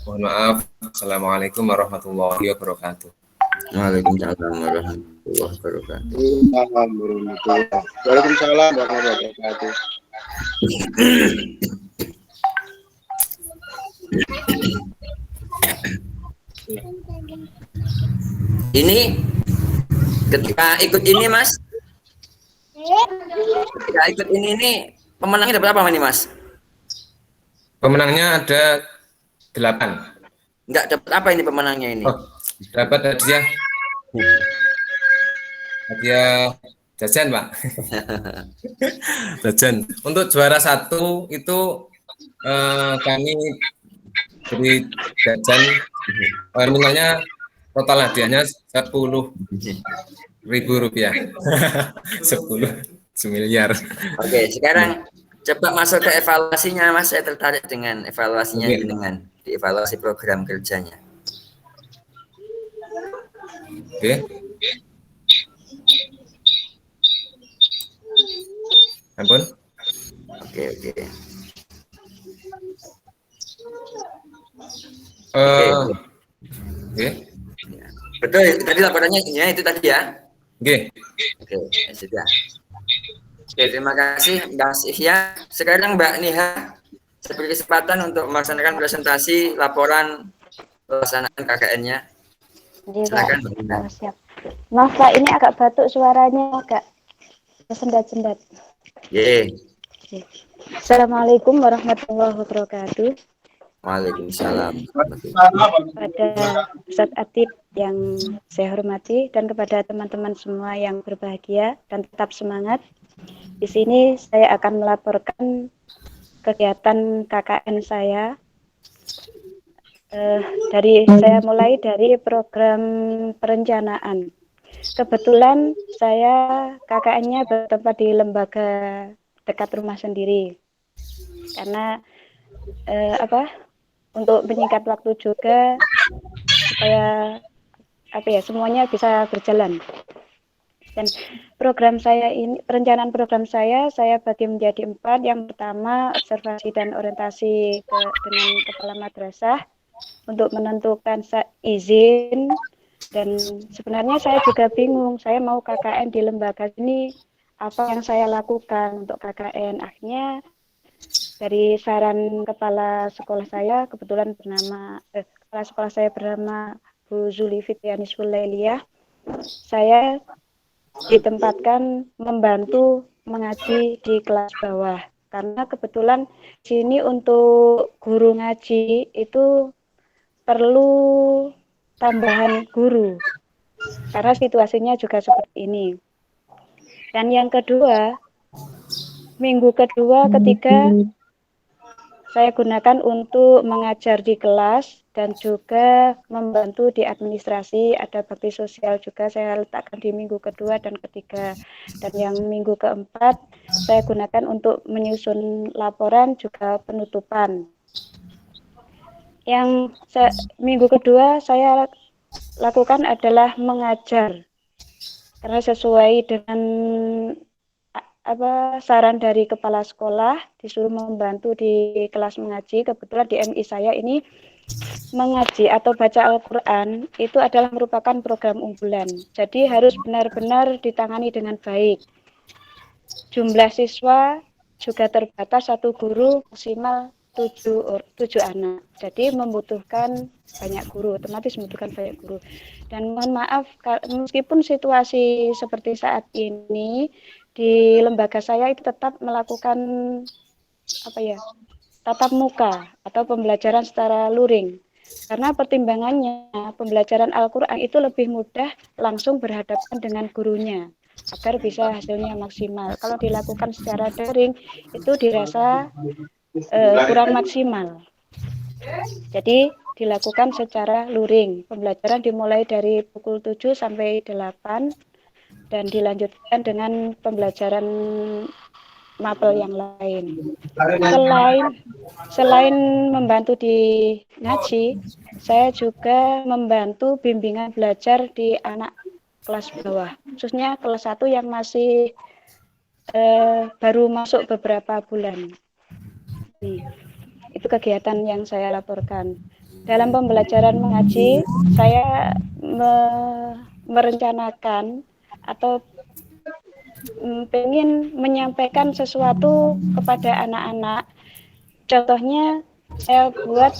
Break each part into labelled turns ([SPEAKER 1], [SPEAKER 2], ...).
[SPEAKER 1] Mohon maaf. Assalamualaikum warahmatullahi wabarakatuh.
[SPEAKER 2] Waalaikumsalam warahmatullahi wabarakatuh.
[SPEAKER 3] Waalaikumsalam warahmatullahi wabarakatuh.
[SPEAKER 2] Ini ketika ikut ini Mas, ketika ikut ini pemenangnya dapat apa nih Mas?
[SPEAKER 1] Pemenangnya ada 8.
[SPEAKER 2] Enggak dapat apa ini pemenangnya ini?
[SPEAKER 1] Oh, dapat hadiah. Hadiah jajan, Pak. Jajan. Untuk juara 1 itu kami beri jajan. Nominalnya total hadiahnya 10.000 rupiah. 10 miliar.
[SPEAKER 2] Oke, sekarang coba masuk ke evaluasinya Mas. Saya tertarik dengan evaluasinya dengan dievaluasi program kerjanya.
[SPEAKER 1] Oke. Ampun.
[SPEAKER 2] Oke.
[SPEAKER 1] Oke.
[SPEAKER 2] Betul, tadi laporannya ya, itu tadi ya.
[SPEAKER 1] Oke.
[SPEAKER 2] Oke, sudah. Oke, terima kasih Mbak Ihya. Sekarang Mbak Niha, saya beri kesempatan untuk melaksanakan presentasi laporan pelaksanaan KKN-nya. Silakan Mbak Niha.
[SPEAKER 4] Siap. Maaf Pak, ini agak batuk suaranya, agak sendat-sendat. Assalamualaikum warahmatullahi wabarakatuh.
[SPEAKER 2] Waalaikumsalam.
[SPEAKER 4] Kepada Ustadz Atib yang saya hormati dan kepada teman-teman semua yang berbahagia dan tetap semangat. Di sini saya akan melaporkan kegiatan KKN saya. Saya mulai dari program perencanaan. Kebetulan saya KKN-nya bertempat di lembaga dekat rumah sendiri. Karena untuk menyingkat waktu juga supaya semuanya bisa berjalan. Dan program saya ini, perencanaan program saya bagi menjadi 4. Yang pertama, observasi dan orientasi dengan kepala madrasah untuk menentukan izin. Dan sebenarnya saya juga bingung, saya mau KKN di lembaga ini, apa yang saya lakukan untuk KKN. Akhirnya dari saran kepala sekolah saya, kebetulan kepala sekolah saya bernama Bu Zuli Fitrianis Wulailiyah, saya ditempatkan membantu mengaji di kelas bawah. Karena kebetulan sini untuk guru ngaji itu perlu tambahan guru. Karena situasinya juga seperti ini. Dan yang kedua, minggu kedua ketika saya gunakan untuk mengajar di kelas dan juga membantu di administrasi, ada bakti sosial juga saya letakkan di minggu kedua dan ketiga. Dan yang minggu keempat saya gunakan untuk menyusun laporan juga penutupan. Yang minggu kedua saya lakukan adalah mengajar. Karena sesuai dengan saran dari kepala sekolah, disuruh membantu di kelas mengaji. Kebetulan di MI saya ini mengaji atau baca Al-Quran itu adalah merupakan program unggulan. Jadi harus benar-benar ditangani dengan baik. Jumlah siswa juga terbatas, satu guru maksimal 7 anak. Jadi membutuhkan banyak guru, otomatis membutuhkan banyak guru. Dan mohon maaf, meskipun situasi seperti saat ini, di lembaga saya itu tetap melakukan tatap muka atau pembelajaran secara luring. Karena pertimbangannya pembelajaran Al-Quran itu lebih mudah langsung berhadapan dengan gurunya agar bisa hasilnya maksimal. Kalau dilakukan secara daring itu dirasa kurang maksimal. Jadi dilakukan secara luring. Pembelajaran dimulai dari pukul 7 sampai 8 dan dilanjutkan dengan pembelajaran mapel yang lain. Selain membantu di ngaji, saya juga membantu bimbingan belajar di anak kelas bawah, khususnya kelas 1 yang masih baru masuk beberapa bulan. Itu Itu kegiatan yang saya laporkan. Dalam pembelajaran mengaji, saya merencanakan atau pengen menyampaikan sesuatu kepada anak-anak. Contohnya, saya buat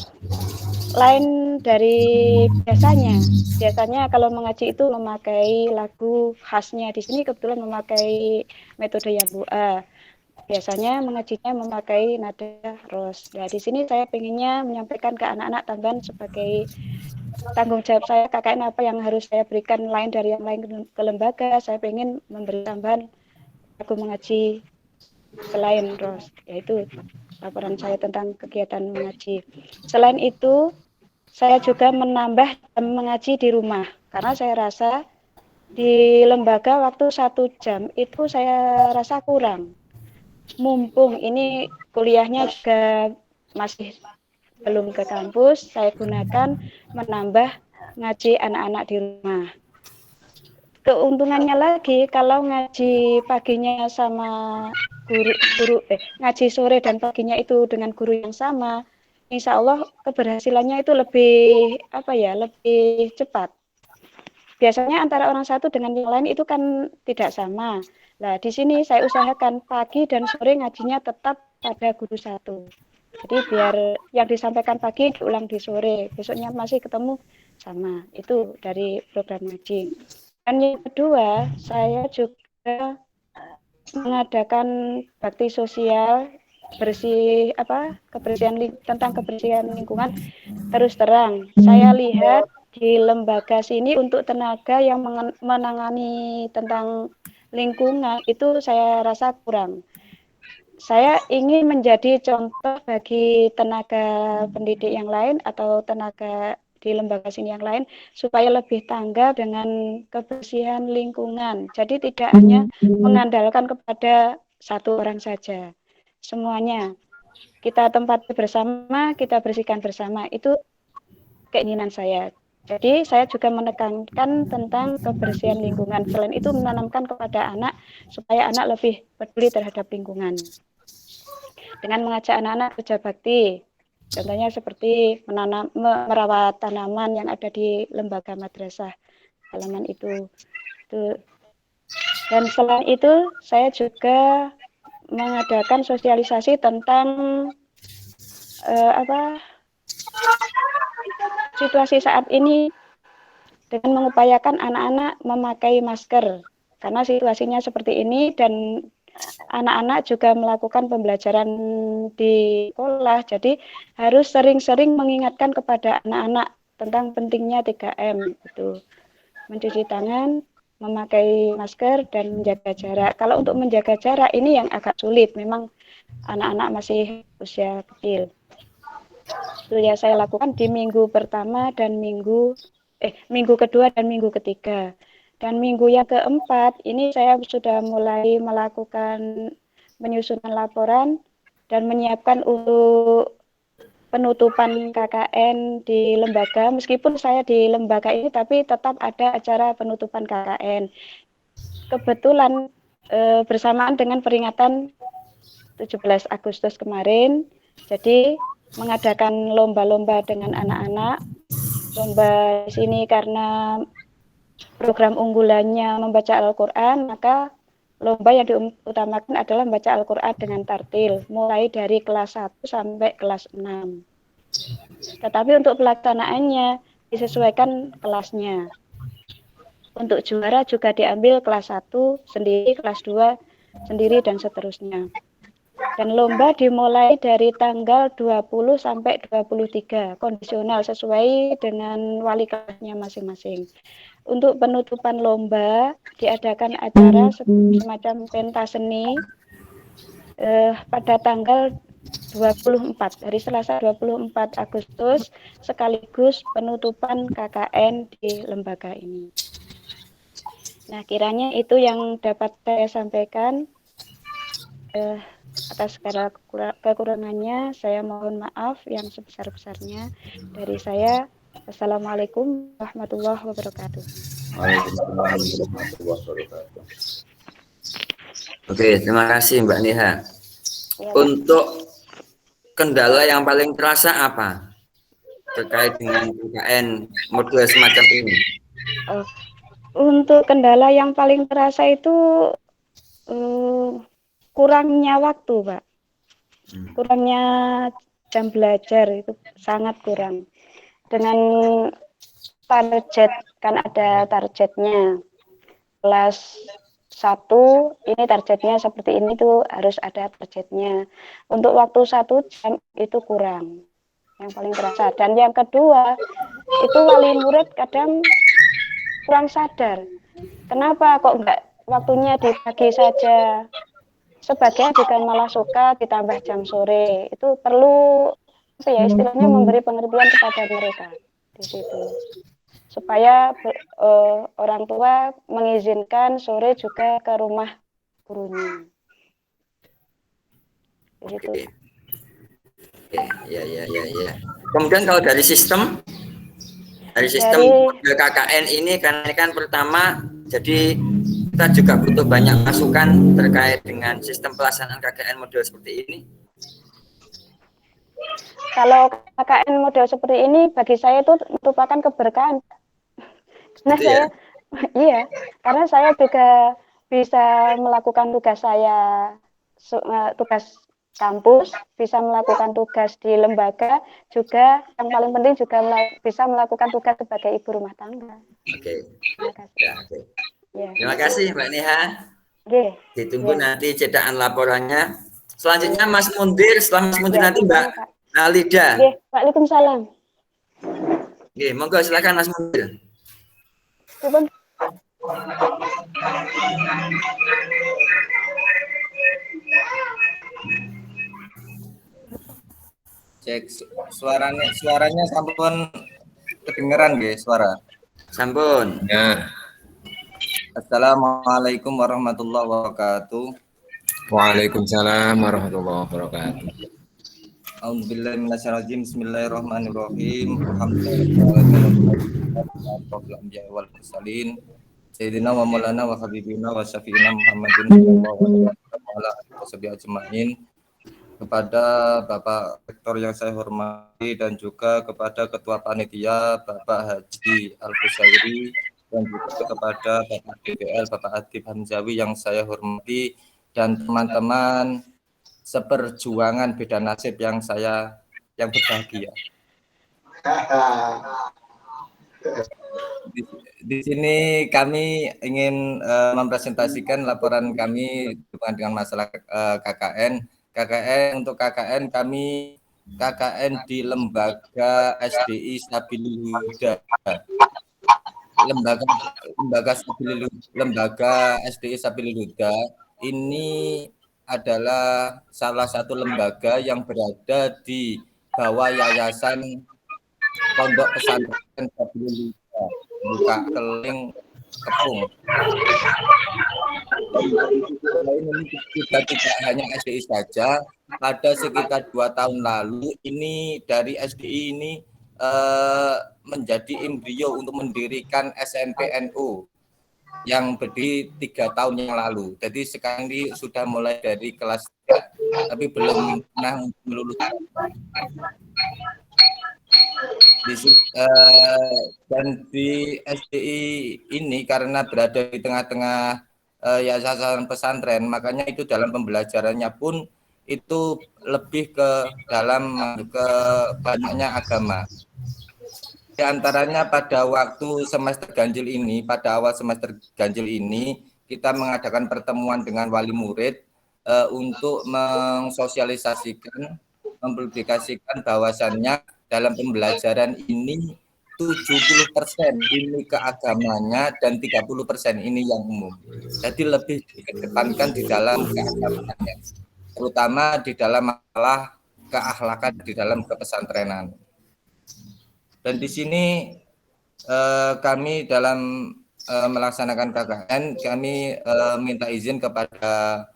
[SPEAKER 4] lain dari biasanya. Biasanya kalau mengaji itu memakai lagu khasnya. Di sini kebetulan memakai metode Yambu'a. Biasanya mengajinya memakai nada ros. Nah, di sini saya pengennya menyampaikan ke anak-anak tambahan sebagai tanggung jawab saya KKN apa yang harus saya berikan lain dari yang lain ke lembaga. Saya pengen memberi tambahan lagu mengaji selain ros, yaitu laporan saya tentang kegiatan mengaji. Selain itu, saya juga menambah jam mengaji di rumah karena saya rasa di lembaga waktu 1 jam itu saya rasa kurang. Mumpung ini kuliahnya juga masih belum ke kampus, saya gunakan menambah ngaji anak-anak di rumah. Keuntungannya lagi kalau ngaji paginya sama ngaji sore dan paginya itu dengan guru yang sama, insya Allah keberhasilannya itu lebih cepat. Biasanya antara orang satu dengan yang lain itu kan tidak sama. Nah, di sini saya usahakan pagi dan sore ngajinya tetap pada guru satu. Jadi biar yang disampaikan pagi diulang di sore, besoknya masih ketemu sama. Itu dari program ngaji. Dan yang kedua, saya juga mengadakan bakti sosial tentang kebersihan lingkungan. Terus terang, saya lihat di lembaga sini untuk tenaga yang menangani tentang lingkungan itu saya rasa kurang. Saya ingin menjadi contoh bagi tenaga pendidik yang lain atau tenaga di lembaga sini yang lain supaya lebih tanggap dengan kebersihan lingkungan. Jadi tidak hanya mengandalkan kepada satu orang saja. Semuanya kita tempati bersama, kita bersihkan bersama. Itu keinginan saya. Jadi saya juga menekankan tentang kebersihan lingkungan. Selain itu menanamkan kepada anak supaya anak lebih peduli terhadap lingkungan. Dengan mengajak anak-anak kerja bakti. Contohnya seperti merawat tanaman yang ada di lembaga madrasah halaman itu. Dan selain itu saya juga mengadakan sosialisasi tentang situasi saat ini dengan mengupayakan anak-anak memakai masker karena situasinya seperti ini dan anak-anak juga melakukan pembelajaran di sekolah, jadi harus sering-sering mengingatkan kepada anak-anak tentang pentingnya 3M itu, mencuci tangan, memakai masker dan menjaga jarak. Kalau untuk menjaga jarak ini yang agak sulit, memang anak-anak masih usia kecil. Itu ya saya lakukan di minggu pertama dan minggu kedua dan minggu ketiga. Dan minggu yang keempat ini saya sudah mulai melakukan penyusunan laporan dan menyiapkan untuk penutupan KKN di lembaga. Meskipun saya di lembaga ini tapi tetap ada acara penutupan KKN. Kebetulan bersamaan dengan peringatan 17 Agustus kemarin, jadi mengadakan lomba-lomba dengan anak-anak. Lomba di sini karena program unggulannya membaca Al-Quran, maka lomba yang diutamakan adalah membaca Al-Quran dengan tartil, mulai dari kelas 1 sampai kelas 6. Tetapi untuk pelaksanaannya disesuaikan kelasnya. Untuk juara juga diambil kelas 1 sendiri, kelas 2 sendiri, dan seterusnya. Dan lomba dimulai dari tanggal 20 sampai 23, kondisional sesuai dengan wali kelasnya masing-masing. Untuk penutupan lomba diadakan acara semacam pentas seni pada tanggal 24, hari Selasa 24 Agustus, sekaligus penutupan KKN di lembaga ini. Nah, kiranya itu yang dapat saya sampaikan. Atas segala kekurangannya, saya mohon maaf yang sebesar-besarnya dari saya. Assalamualaikum warahmatullahi wabarakatuh.
[SPEAKER 2] Oke, terima kasih Mbak Niha.
[SPEAKER 4] Ya,
[SPEAKER 2] Untuk kendala yang paling terasa apa terkait dengan KKN modul semacam ini?
[SPEAKER 4] Oh, untuk kendala yang paling terasa itu kurangnya waktu, Pak. Kurangnya jam belajar itu sangat kurang. Dengan target, kan ada targetnya. Kelas 1 ini targetnya seperti ini tuh harus ada targetnya. Untuk waktu 1 jam itu kurang. Yang paling terasa. Dan yang kedua, itu wali murid kadang kurang sadar. Kenapa kok enggak waktunya dibagi saja? Sebagian juga malah suka ditambah jam sore. Itu perlu apa ya istilahnya memberi pengertian kepada mereka di situ. Supaya orang tua mengizinkan sore juga ke rumah gurunya. Gitu.
[SPEAKER 2] Oke. Ya. Kemudian kalau dari sistem KKN ini kan pertama, jadi kita juga butuh banyak masukan terkait dengan sistem pelaksanaan KKN model seperti ini.
[SPEAKER 4] Kalau KKN model seperti ini bagi saya itu merupakan keberkahan. Karena saya, iya, karena saya juga bisa melakukan tugas saya, tugas kampus, bisa melakukan tugas di lembaga, juga yang paling penting juga bisa melakukan tugas sebagai ibu rumah tangga.
[SPEAKER 2] Oke.
[SPEAKER 4] Terima kasih.
[SPEAKER 2] Ya, oke.
[SPEAKER 4] Ya.
[SPEAKER 2] Terima kasih Mbak Neha.
[SPEAKER 4] Oke.
[SPEAKER 2] Ditunggu
[SPEAKER 4] Ya.
[SPEAKER 2] nanti cetakan laporannya. Selanjutnya Mas Mundir, setelah Mas Mundir nanti Mbak Alida.
[SPEAKER 4] Oke, Waalaikumsalam.
[SPEAKER 2] Oke, monggo silakan Mas Mundir.
[SPEAKER 1] Cek suaranya sampun kedengeran nggih suara.
[SPEAKER 2] Sampun.
[SPEAKER 1] Ya. Assalamualaikum warahmatullahi wabarakatuh. Waalaikumsalam warahmatullahi wabarakatuh. A'udzubillahi minasyaitonir Bismillahirrahmanirrahim. Alhamdulillahirabbil wal mursalin. Sayyidina wa maulana wa habibina wa syafiina Muhammadin sallallahu alaihi wasallam ajmain. Kepada Bapak Rektor yang saya hormati dan juga kepada Ketua Panitia Bapak Haji Al-Busairi dan juga kepada Bapak DPL Bapak Adib Hamzawi yang saya hormati dan teman-teman seperjuangan beda nasib yang berbahagia. Di sini kami ingin mempresentasikan laporan kami dengan masalah KKN. Untuk KKN kami KKN di Lembaga SDI Stabilil Huda. Lembaga SDI Stabilil Huda ini adalah salah satu lembaga yang berada di bawah Yayasan Pondok Pesantren Stabilil Huda, Buka Keling, Kepung. Ini tidak hanya SDI saja, pada sekitar 2 tahun lalu ini dari SDI ini menjadi embrio untuk mendirikan SNPNU yang berdiri 3 tahun yang lalu. Jadi sekarang ini sudah mulai dari kelas 3, tapi belum pernah melulus. Dan di SDI ini karena berada di tengah-tengah yayasan pesantren, makanya itu dalam pembelajarannya pun itu lebih ke banyaknya agama. Di antaranya pada waktu semester ganjil ini, pada awal semester ganjil ini, kita mengadakan pertemuan dengan wali murid untuk mensosialisasikan, mempublikasikan bahwasannya dalam pembelajaran ini 70% ini keagamannya dan 30% ini yang umum. Jadi lebih dikedepankan di dalam keagamannya, terutama di dalam masalah keakhlakan di dalam kepesantrenan. Dan di sini kami dalam melaksanakan KKN, kami minta izin kepada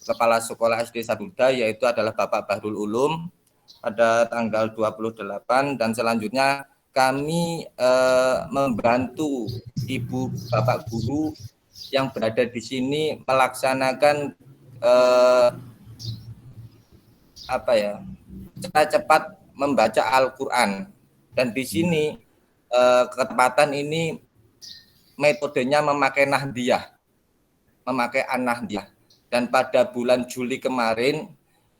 [SPEAKER 1] Kepala Sekolah SD Sabuda, yaitu adalah Bapak Bahrul Ulum, pada tanggal 28, dan selanjutnya kami membantu Ibu Bapak Guru yang berada di sini melaksanakan cara cepat membaca Al-Quran. Dan di sini ketepatan ini metodenya memakai nahdiyah, memakai an-nahdiyah. Dan pada bulan Juli kemarin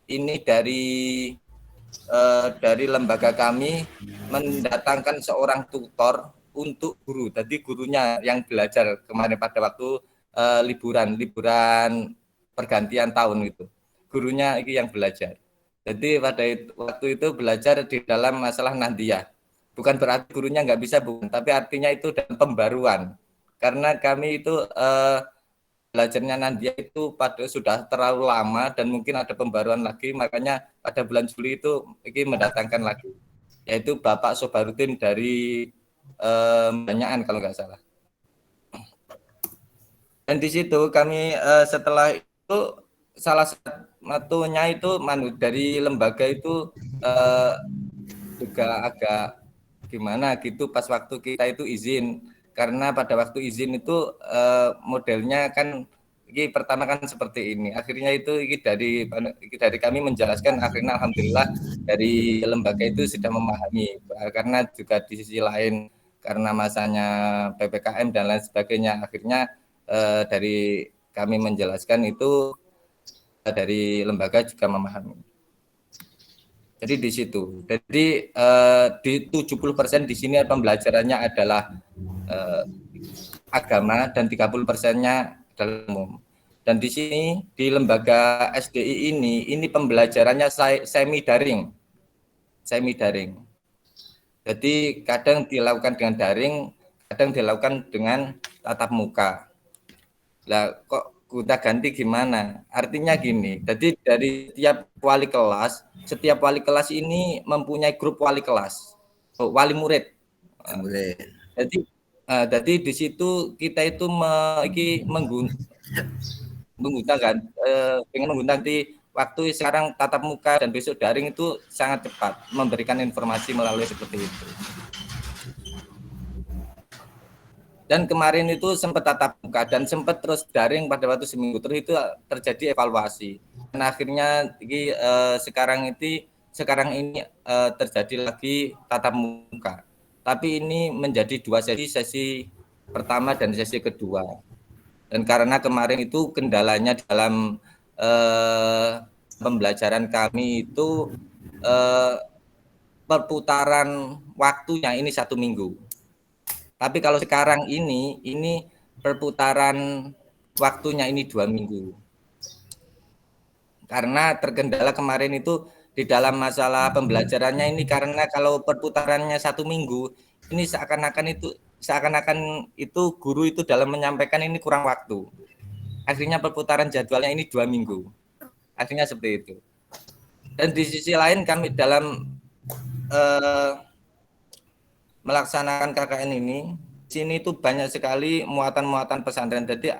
[SPEAKER 1] ini dari lembaga kami mendatangkan seorang tutor untuk guru. Jadi gurunya yang belajar kemarin pada waktu liburan pergantian tahun itu. Gurunya ini yang belajar. Jadi pada waktu itu belajar di dalam masalah nahdiyah. Bukan berarti gurunya nggak bisa, bukan, tapi artinya itu dalam pembaruan. Karena kami itu belajarnya Nadia itu sudah terlalu lama dan mungkin ada pembaruan lagi, makanya pada bulan Juli itu ini mendatangkan lagi, yaitu Bapak Sobarudin dari Banyakan kalau nggak salah. Dan di situ kami setelah itu salah satunya itu dari lembaga itu juga agak gimana gitu pas waktu kita itu izin. Karena pada waktu izin itu modelnya kan ini pertama kan seperti ini. Akhirnya itu ini dari kami menjelaskan, akhirnya alhamdulillah dari lembaga itu sudah memahami. Karena juga di sisi lain karena masanya PPKM dan lain sebagainya, akhirnya dari kami menjelaskan itu dari lembaga juga memahami. Jadi di situ. Jadi di 70% di sini pembelajarannya adalah agama dan 30%-nya adalah umum. Dan di sini di lembaga SDI ini pembelajarannya semi daring. Jadi kadang dilakukan dengan daring, kadang dilakukan dengan tatap muka. Lah kok kita ganti gimana? Artinya gini. Jadi dari setiap wali kelas ini mempunyai grup wali kelas, wali murid. Jadi di situ kita itu menggunakan dengan menggunakan waktu sekarang tatap muka dan besok daring itu sangat cepat memberikan informasi melalui seperti itu. Dan kemarin itu sempat tatap muka dan sempat terus daring pada waktu seminggu, terus itu terjadi evaluasi. Dan akhirnya sekarang ini terjadi lagi tatap muka. Tapi ini menjadi 2 sesi pertama dan sesi kedua. Dan karena kemarin itu kendalanya dalam pembelajaran kami itu perputaran waktunya ini 1 minggu. Tapi kalau sekarang ini perputaran waktunya ini 2 minggu. Karena terkendala kemarin itu di dalam masalah pembelajarannya ini, karena kalau perputarannya 1 minggu, ini seakan-akan itu guru itu dalam menyampaikan ini kurang waktu. Akhirnya perputaran jadwalnya ini 2 minggu. Akhirnya seperti itu. Dan di sisi lain kami dalam melaksanakan KKN ini, sini itu banyak sekali muatan-muatan pesantren. Jadi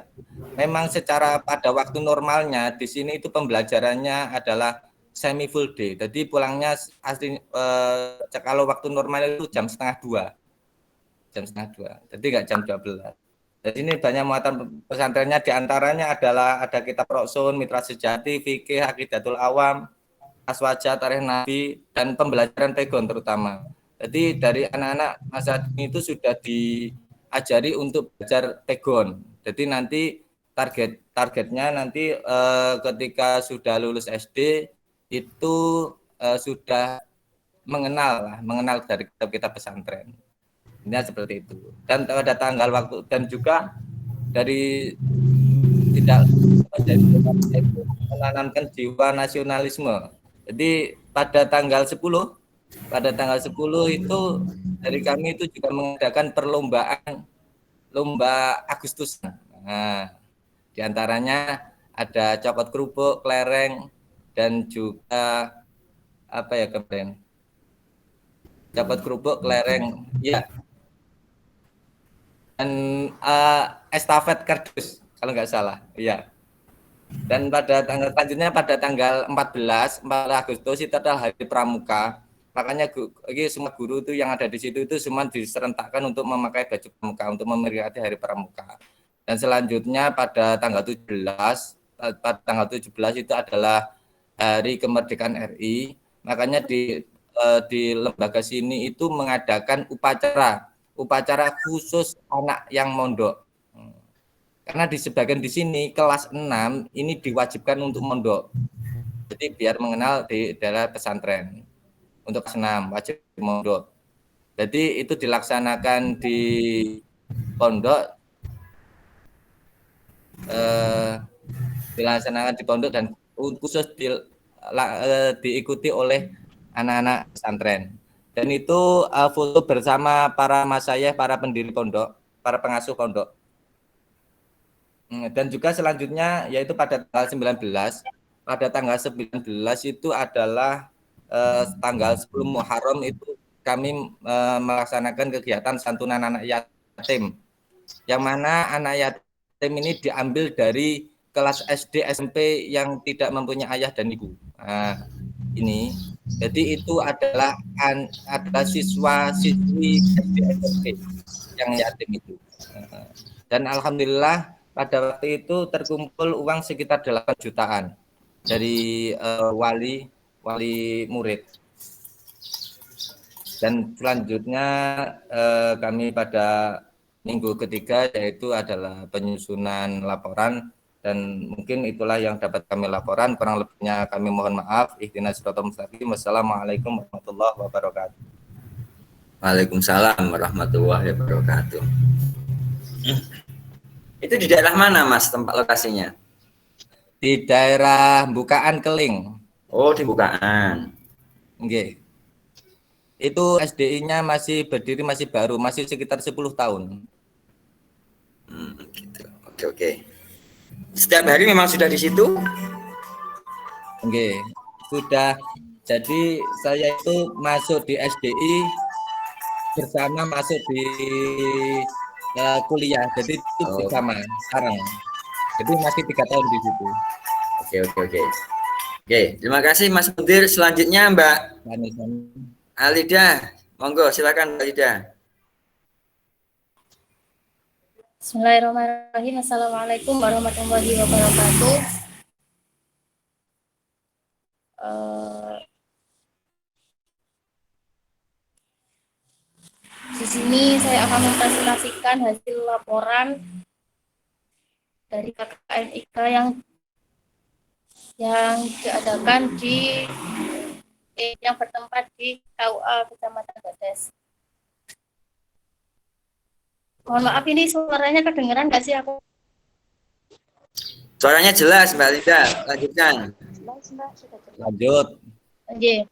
[SPEAKER 1] memang secara pada waktu normalnya di sini itu pembelajarannya adalah semi full day. Jadi pulangnya kalau waktu normal itu jam setengah 2. Jadi nggak jam 12. Jadi ini banyak muatan pesantrennya, diantaranya adalah ada kitab Roksun, Mitra Sejati, Fikih, Aqidatul Awam, Aswaja, Tarikh Nabi, dan pembelajaran Pegon terutama. Jadi dari anak-anak masa ini itu sudah diajari untuk belajar Pegon. Jadi nanti targetnya nanti ketika sudah lulus SD itu sudah mengenal dari kitab pesantren. Ini seperti itu. Dan pada tanggal waktu dan juga dari tidak menanamkan jiwa nasionalisme. Jadi pada tanggal 10 itu dari kami itu juga mengadakan lomba Agustus. Nah, diantaranya ada cokot kerupuk, kelereng, dan juga kemarin cokot kerupuk, kelereng, ya, dan estafet kardus kalau nggak salah, ya. Dan pada tanggal selanjutnya pada tanggal 14 Agustus itu adalah Hari Pramuka. Makanya semua guru itu yang ada di situ itu semua diserentakkan untuk memakai baju pramuka untuk memperingati Hari Pramuka. Dan selanjutnya pada tanggal 17 itu adalah Hari Kemerdekaan RI. Makanya di lembaga sini itu mengadakan upacara khusus anak yang mondok. Karena di sebagian di sini kelas 6 ini diwajibkan untuk mondok. Jadi biar mengenal di daerah pesantren. Untuk kelas 6 wajib mondok. Jadi itu dilaksanakan di pondok dan khusus diikuti oleh anak-anak pesantren. Dan itu foto bersama para masayikh, para pendiri pondok, para pengasuh pondok. Dan juga selanjutnya yaitu pada tanggal 19. Pada tanggal 19 itu adalah tanggal 10 Muharram itu kami melaksanakan kegiatan santunan anak yatim. Yang mana anak yatim ini diambil dari kelas SD SMP yang tidak mempunyai ayah dan ibu. Nah, ini jadi itu adalah siswa-siswi SD SMP yang yatim itu. Dan alhamdulillah pada waktu itu terkumpul uang sekitar 8 jutaan dari wali murid. Dan selanjutnya kami pada minggu ketiga yaitu adalah penyusunan laporan, dan mungkin itulah yang dapat kami laporan. Kurang lebihnya kami mohon maaf. Ihdinas siratal mustaqim. Wassalamualaikum warahmatullahi wabarakatuh.
[SPEAKER 2] Waalaikumsalam warahmatullahi wabarakatuh. Itu di daerah mana, Mas, tempat lokasinya?
[SPEAKER 1] Di daerah Bukaan Keling.
[SPEAKER 2] Oh, di Bukaan.
[SPEAKER 1] Nggih. Itu SDI-nya masih berdiri, masih baru, masih sekitar 10 tahun.
[SPEAKER 2] Gitu. Oke. Setiap hari memang sudah di situ?
[SPEAKER 1] Nggih, sudah. Jadi saya itu masuk di SDI bersama masuk di kuliah. Jadi itu bersama sekarang. Jadi masih 3 tahun di situ.
[SPEAKER 2] Oke. Terima kasih Mas Mudir. Selanjutnya Mbak Alida, monggo silakan Mbak Alida.
[SPEAKER 5] Bismillahirrahmanirrahim. Assalamualaikum warahmatullahi wabarakatuh. Di sini saya akan mempresentasikan hasil laporan dari KKN IKA yang diadakan yang bertempat di KUA Kecamatan Gadas. Mohon maaf, ini suaranya kedengeran nggak sih aku?
[SPEAKER 2] Suaranya jelas Mbak Alida, lanjutkan.
[SPEAKER 1] Lanjut.
[SPEAKER 5] Oke.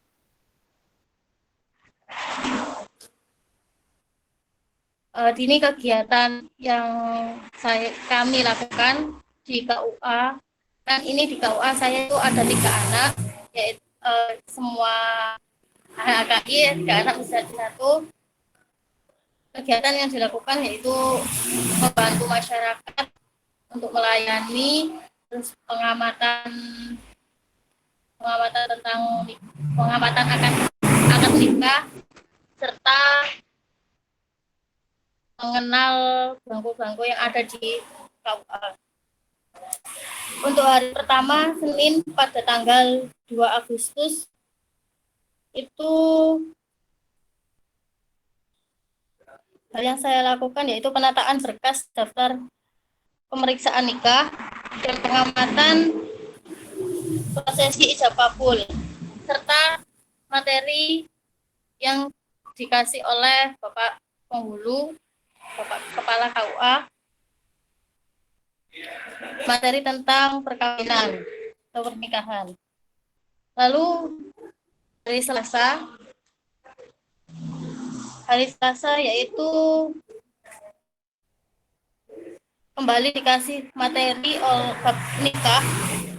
[SPEAKER 5] Ini kegiatan yang kami lakukan di KUA. Kan ini di KUA saya itu ada 3 anak, yaitu semua anak AKI, 3 anak usia 1. Kegiatan yang dilakukan yaitu membantu masyarakat untuk melayani, terus pengamatan akad nikah, serta mengenal bangku-bangku yang ada di KUA. Untuk hari pertama, Senin, pada tanggal 2 Agustus, itu hal yang saya lakukan yaitu penataan berkas daftar pemeriksaan nikah dan pengamatan prosesi ijab kabul, serta materi yang dikasih oleh Bapak Penghulu, Bapak Kepala KUA, materi tentang perkawinan atau pernikahan. Lalu hari Selasa yaitu kembali dikasih materi bab nikah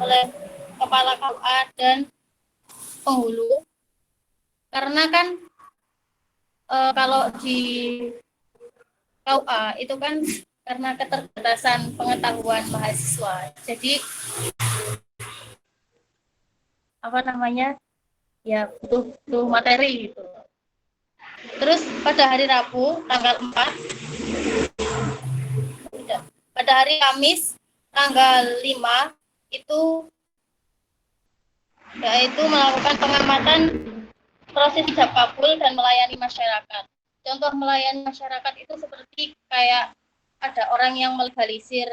[SPEAKER 5] oleh Kepala KUA dan Penghulu, karena kan kalau di KUA itu kan karena keterbatasan pengetahuan mahasiswa, jadi ya butuh materi gitu. Terus pada hari Rabu tanggal 4, pada hari Kamis tanggal 5 itu yaitu melakukan pengamatan proses ijab kabul dan melayani masyarakat. Contoh melayani masyarakat itu seperti kayak ada orang yang melegalisir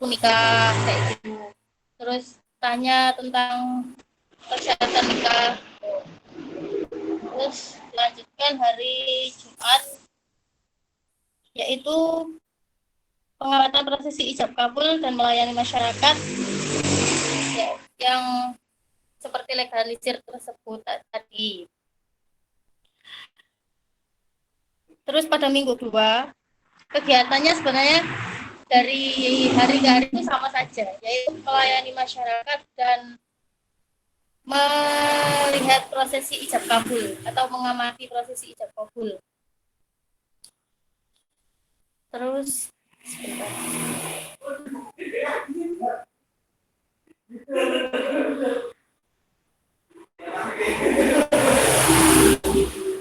[SPEAKER 5] nikah kayak gitu. Terus tanya tentang persyaratan nikah. Terus dilanjutkan hari Jumat yaitu pengamatan prosesi ijab kabul dan melayani masyarakat ya, yang seperti legalisir tersebut tadi. Terus pada minggu 2 kegiatannya sebenarnya dari hari ke hari itu sama saja, yaitu melayani masyarakat dan melihat prosesi ijab kabul atau mengamati prosesi ijab kabul. Terus sebentar.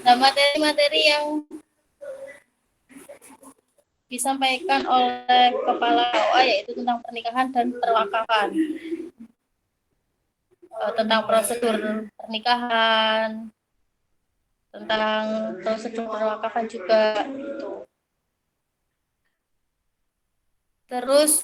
[SPEAKER 5] Nah, materi-materi yang disampaikan oleh Kepala KUA yaitu tentang pernikahan dan perwakafan, tentang prosedur pernikahan, tentang prosedur perwakafan juga. Terus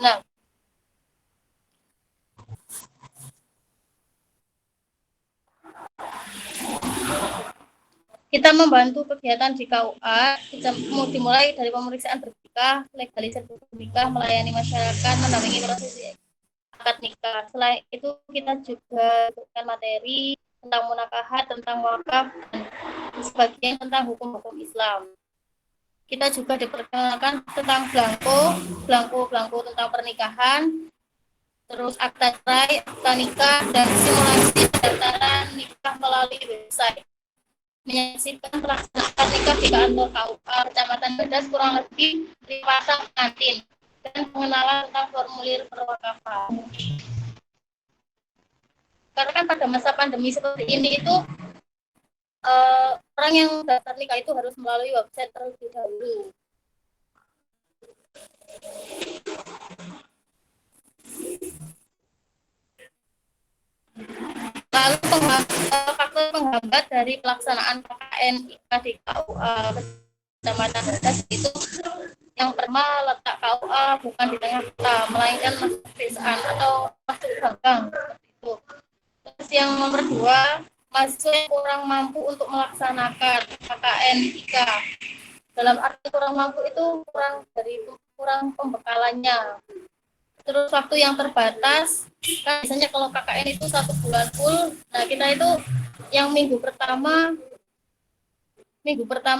[SPEAKER 5] nah, kita membantu kegiatan di KUA, kita dimulai dari pemeriksaan bernikah, legalisir bernikah, melayani masyarakat, mendampingi prosesi akad nikah. Selain itu kita juga berikan materi tentang munakahat, tentang wakaf, dan sebagian tentang hukum-hukum Islam. Kita juga diperkenalkan tentang belangko tentang pernikahan, terus akta cerai, akta nikah, dan simulasi pendaftaran nikah melalui website. Menyaksikan pelaksanaan nikah di kantor KUA Kecamatan Bedas kurang lebih 5 pasang pengantin dan pengenalan tentang formulir perwakafan. Karena kan pada masa pandemi seperti ini itu orang yang daftar nikah itu harus melalui website terlebih dahulu. Lalu faktor penghambat dari pelaksanaan KKN IKA di KUA Kecamatan Bedas itu yang pertama letak KUA bukan di tengah kota, melainkan masuk pedesaan atau masuk gang seperti itu. Terus yang nomor 2, mahasiswa yang kurang mampu untuk melaksanakan KKN IKA. Dalam arti kurang mampu itu kurang pembekalannya. Terus waktu yang terbatas, kan biasanya kalau KKN itu 1 bulan full. Nah, kita itu yang minggu pertama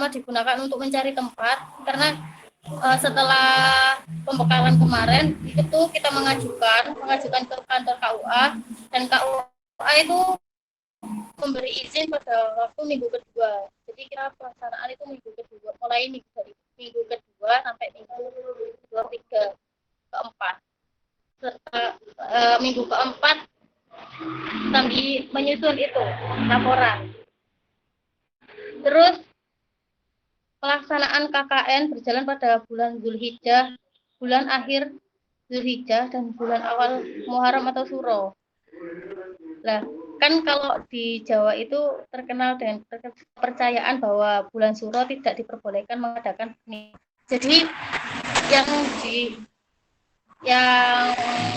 [SPEAKER 5] digunakan untuk mencari tempat, karena setelah pembekalan kemarin itu kita mengajukan ke kantor KUA, dan KUA itu memberi izin pada waktu minggu kedua. Jadi kita pelaksanaan itu minggu kedua, mulai dari minggu kedua sampai minggu 23 keempat. Serta minggu keempat kami menyusun itu laporan. Terus pelaksanaan KKN berjalan pada bulan Zulhijjah, bulan akhir Zulhijjah, dan bulan awal Muharram atau Suro. Nah, kan kalau di Jawa itu terkenal dengan kepercayaan bahwa bulan Suro tidak diperbolehkan mengadakan pernikahan. Jadi yang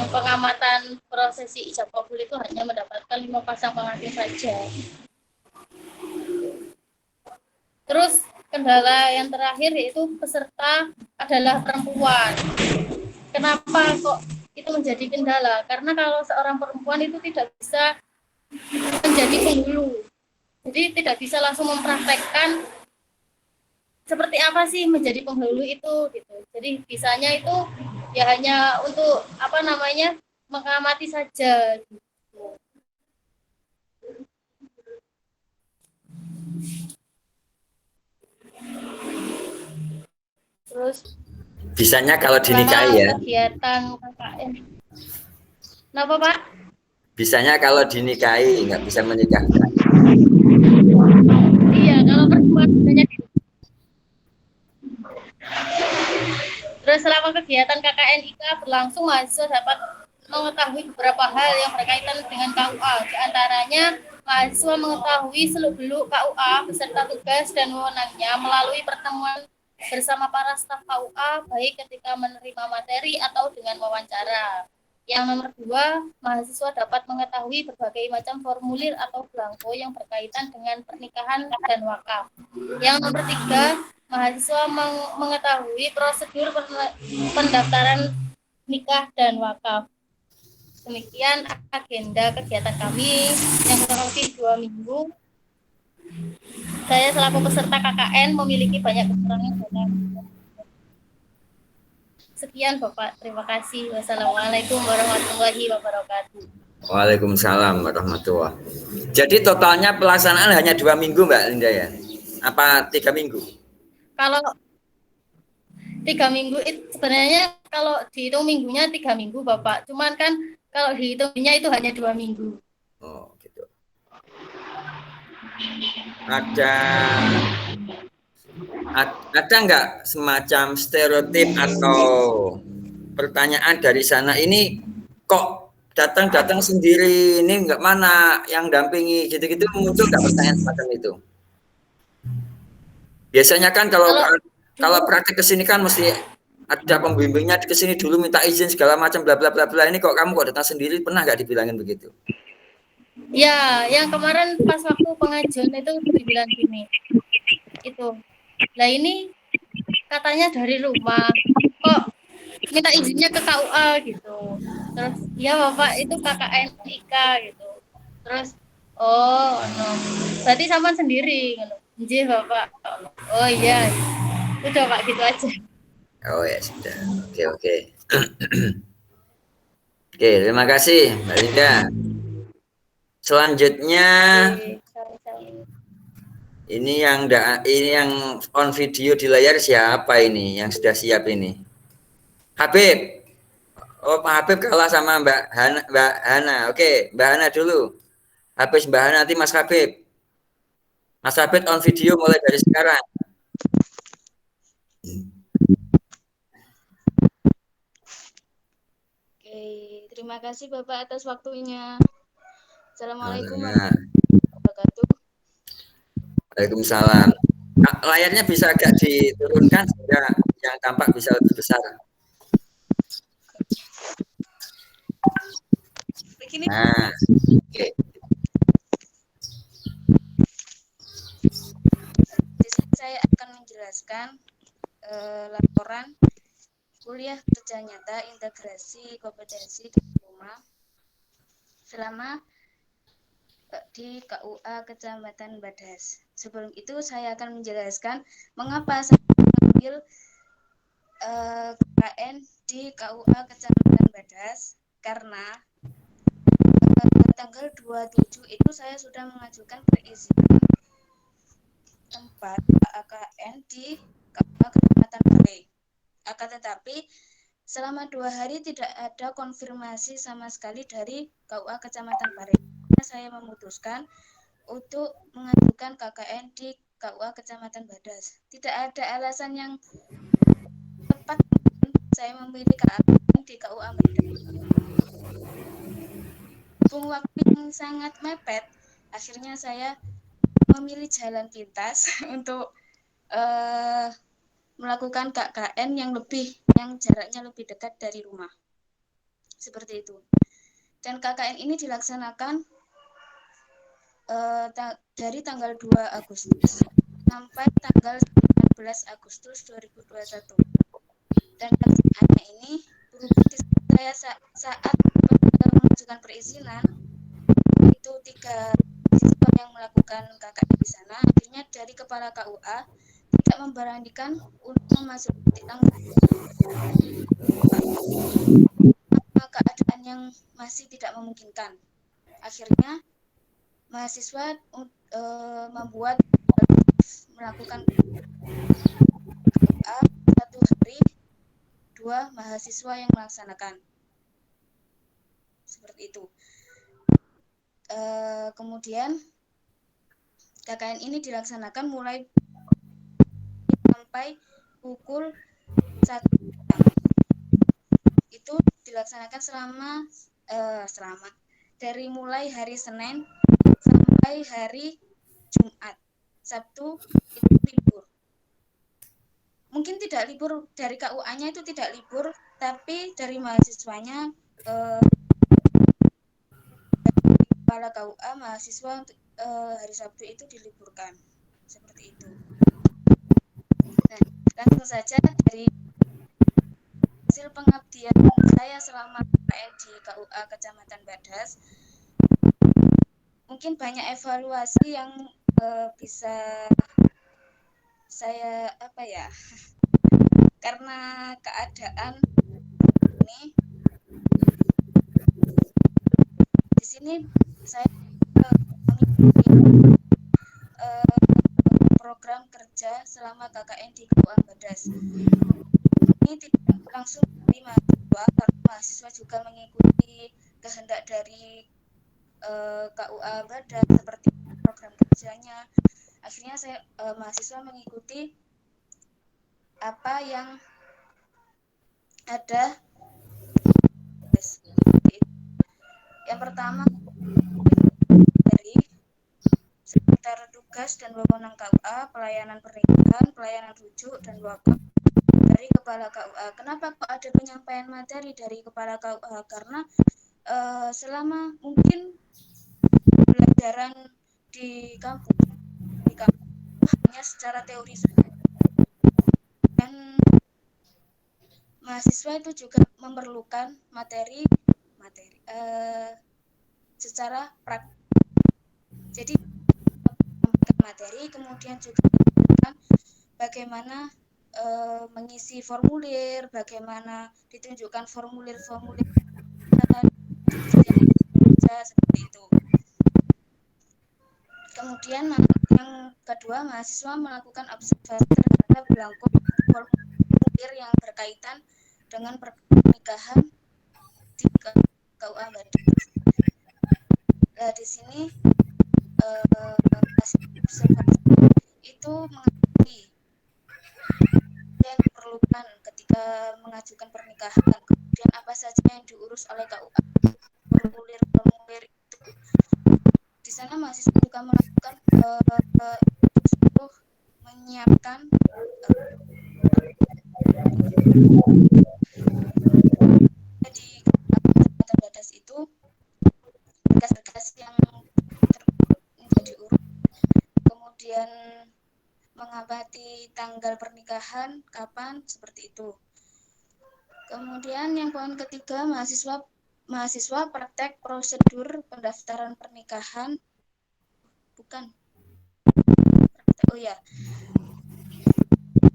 [SPEAKER 5] pengamatan prosesi ijab kabul itu hanya mendapatkan 5 pasang pengantin saja. Terus kendala yang terakhir yaitu peserta adalah perempuan. Kenapa kok itu menjadi kendala? Karena kalau seorang perempuan itu tidak bisa menjadi penghulu. Jadi tidak bisa langsung mempraktekkan seperti apa sih menjadi penghulu itu gitu. Jadi bisanya itu ya hanya untuk mengamati saja gitu. Terus
[SPEAKER 2] bisanya kalau dinikahi ya.
[SPEAKER 5] Kegiatan KKN. Kenapa, Pak?
[SPEAKER 2] bisanya kalau dinikahi nggak bisa menikahkan.
[SPEAKER 5] Iya, kalau perempuan biasanya terus selama kegiatan KKN IKA berlangsung, mahasiswa dapat mengetahui beberapa hal yang berkaitan dengan KUA. Di antaranya, mahasiswa mengetahui seluk-beluk KUA beserta tugas dan wewenangnya melalui pertemuan bersama para staf KUA, baik ketika menerima materi atau dengan wawancara. Yang nomor 2, mahasiswa dapat mengetahui berbagai macam formulir atau belangko yang berkaitan dengan pernikahan dan wakaf. Yang nomor 3, mahasiswa mengetahui prosedur pendaftaran nikah dan wakaf. Demikian agenda kegiatan kami yang kurang lebih 2 minggu. Saya selaku peserta KKN memiliki banyak kekurangan. Sekian Bapak, terima kasih. Wassalamualaikum warahmatullahi wabarakatuh.
[SPEAKER 2] Waalaikumsalam warahmatullahi. Jadi totalnya pelaksanaan hanya 2 minggu Mbak Linda ya? Apa 3 minggu?
[SPEAKER 5] Kalau 3 minggu itu sebenarnya kalau dihitung minggunya 3 minggu Bapak. Cuman kan kalau dihitungnya itu hanya 2 minggu.
[SPEAKER 2] Oh gitu. Ada nggak semacam stereotip atau pertanyaan dari sana ini kok datang sendiri, ini nggak mana yang dampingi gitu-gitu, muncul nggak pertanyaan semacam itu? Biasanya kan kalau praktek kesini kan mesti ada pembimbingnya kesini dulu minta izin segala macam bla bla bla bla. Ini kok kamu kok datang sendiri, pernah nggak dibilangin begitu?
[SPEAKER 5] Ya, yang kemarin pas waktu pengajian itu dibilang gini. Itu. Lah ini katanya dari rumah. Kok minta izinnya ke KUA gitu. Terus ya Bapak itu KKN IKA gitu. Terus oh no. Berarti sampean sendiri gitu. Nggih Bapak. Oh iya. Udah Pak gitu aja.
[SPEAKER 2] Oh ya sudah. Oke. Oke, terima kasih Mbak Linda. Selanjutnya ini yang on video di layar siapa ini yang sudah siap ini? Habib. Oh Pak Habib kalah sama Mbak Hana. Oke, Mbak Hana dulu. Habis Mbak Hana nanti Mas Habib. Mas Habib on video mulai dari sekarang.
[SPEAKER 6] Oke, terima kasih Bapak atas waktunya. Assalamualaikum
[SPEAKER 2] Nah,
[SPEAKER 6] warahmatullahi wabarakatuh.
[SPEAKER 2] Waalaikumsalam. Layarnya bisa agak diturunkan sehingga yang tampak bisa lebih besar.
[SPEAKER 6] Begini.
[SPEAKER 2] Nah, oke.
[SPEAKER 6] Di sini saya akan menjelaskan laporan kuliah kerja nyata integrasi kompetensi di rumah selama di KUA Kecamatan Badas. Sebelum itu saya akan menjelaskan mengapa saya mengambil KKN di KUA Kecamatan Badas, karena tanggal 27 itu saya sudah mengajukan perizinan tempat KKN di KUA Kecamatan Pare. Akan tetapi selama 2 hari tidak ada konfirmasi sama sekali dari KUA Kecamatan Pare. Saya memutuskan untuk mengajukan KKN di KUA Kecamatan Badas. Tidak ada alasan yang tepat saya memilih KKN di KUA Badas. Berhubung waktu yang sangat mepet, akhirnya saya memilih jalan pintas untuk melakukan KKN yang jaraknya lebih dekat dari rumah. Seperti itu. Dan KKN ini dilaksanakan dari tanggal 2 Agustus sampai tanggal 19 Agustus 2021. Dan KKN ini berhubung saya saat mengajukan perizinan itu 3 siswa yang melakukan KKN di sana, akhirnya dari kepala KUA tidak memberanikan untuk memasuki tanggal keadaan yang masih tidak memungkinkan. Akhirnya mahasiswa membuat melakukan KUA 1 hari 2 mahasiswa yang melaksanakan. Seperti itu. Kemudian KKN ini dilaksanakan mulai sampai pukul 1 siang. Itu dilaksanakan selama dari mulai hari Senin sampai hari Jumat. Sabtu itu libur. Mungkin tidak libur dari KUA-nya itu tidak libur, tapi dari mahasiswanya kepala KUA mahasiswa untuk hari Sabtu itu diliburkan. Seperti itu. Nah, langsung saja dari hasil pengabdian saya selama KKN di KUA Kecamatan Badas, mungkin banyak evaluasi yang bisa saya karena keadaan ini di sini saya mengikuti program kerja selama KKN di KUA Badas. Ini tidak langsung dari mahasiswa, karena mahasiswa juga mengikuti kehendak dari KUA Badas seperti program kerjanya. Akhirnya mahasiswa mengikuti apa yang ada. Yang pertama dari sekitar tugas dan wewenang KUA, pelayanan pernikahan, pelayanan rujuk dan wakaf dari kepala KUA. Kenapa kok ada penyampaian materi dari kepala KUA? Karena selama mungkin pembelajaran di kampus hanya secara teori dan mahasiswa itu juga memerlukan materi secara praktik. Jadi materi, kemudian juga bagaimana mengisi formulir, bagaimana ditunjukkan formulir-formulir seperti itu. Kemudian yang kedua, mahasiswa melakukan observasi terhadap belangko formulir yang berkaitan dengan pernikahan di KUA Badas. Nah, di sini observasi itu mengerti yang diperlukan ketika mengajukan pernikahan, kemudian apa saja yang diurus oleh KUA, formulir itu. Di sana mahasiswa juga melakukan menyiapkan di Kecamatan Badas itu berkas-berkas yang menjadi urut, kemudian mengamati tanggal pernikahan kapan, seperti itu. Kemudian yang poin ketiga, mahasiswa praktek prosedur pendaftaran pernikahan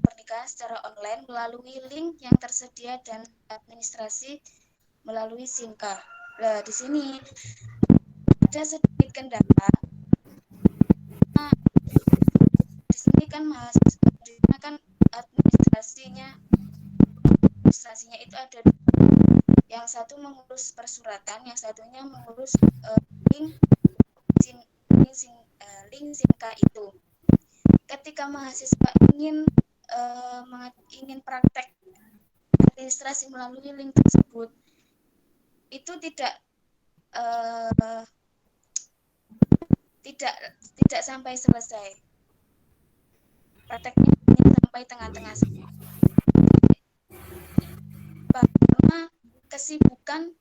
[SPEAKER 6] pernikahan secara online melalui link yang tersedia dan administrasi melalui Sinka. Nah, di sini ada sedikit kendala. Nah, di sini kan mahasiswa, di sana kan administrasinya itu ada yang satu mengurus persuratan, yang satunya mengurus link Sinka itu. Ketika mahasiswa ingin praktek administrasi melalui link tersebut, itu tidak sampai selesai. Prakteknya sampai tengah-tengah. Karena kesibukan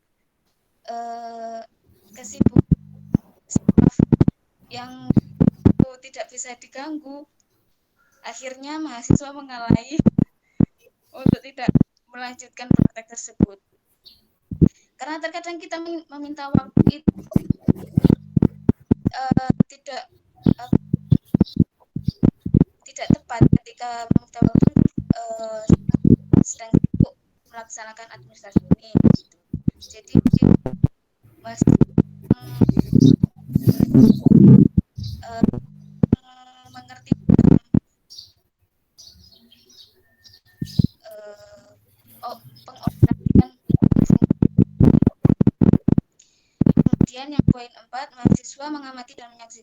[SPEAKER 6] yang tidak bisa diganggu, akhirnya mahasiswa mengalahi untuk tidak melanjutkan praktek tersebut. Karena terkadang kita meminta waktu itu tidak tepat ketika meminta waktu sedang sibuk melaksanakan administrasi ini. Gitu. Jadi mahasiswa mengerti pengoperasian. Kemudian yang poin 4, mahasiswa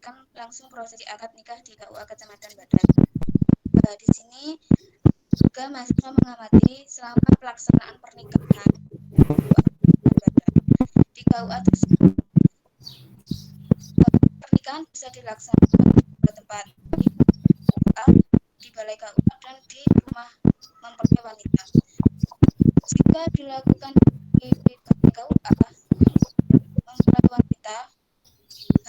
[SPEAKER 6] menyaksikan langsung prosesi akad nikah di KUA Kecamatan Badan. Di sini juga mahasiswa mengamati selama pelaksanaan pernikahan di KUA tersebut. Pernikahan bisa dilaksanakan di dua tempat, di KUA, di Balai KUA, dan di rumah mempelai wanita. Jika dilakukan di Balai KUA, mempelai wanita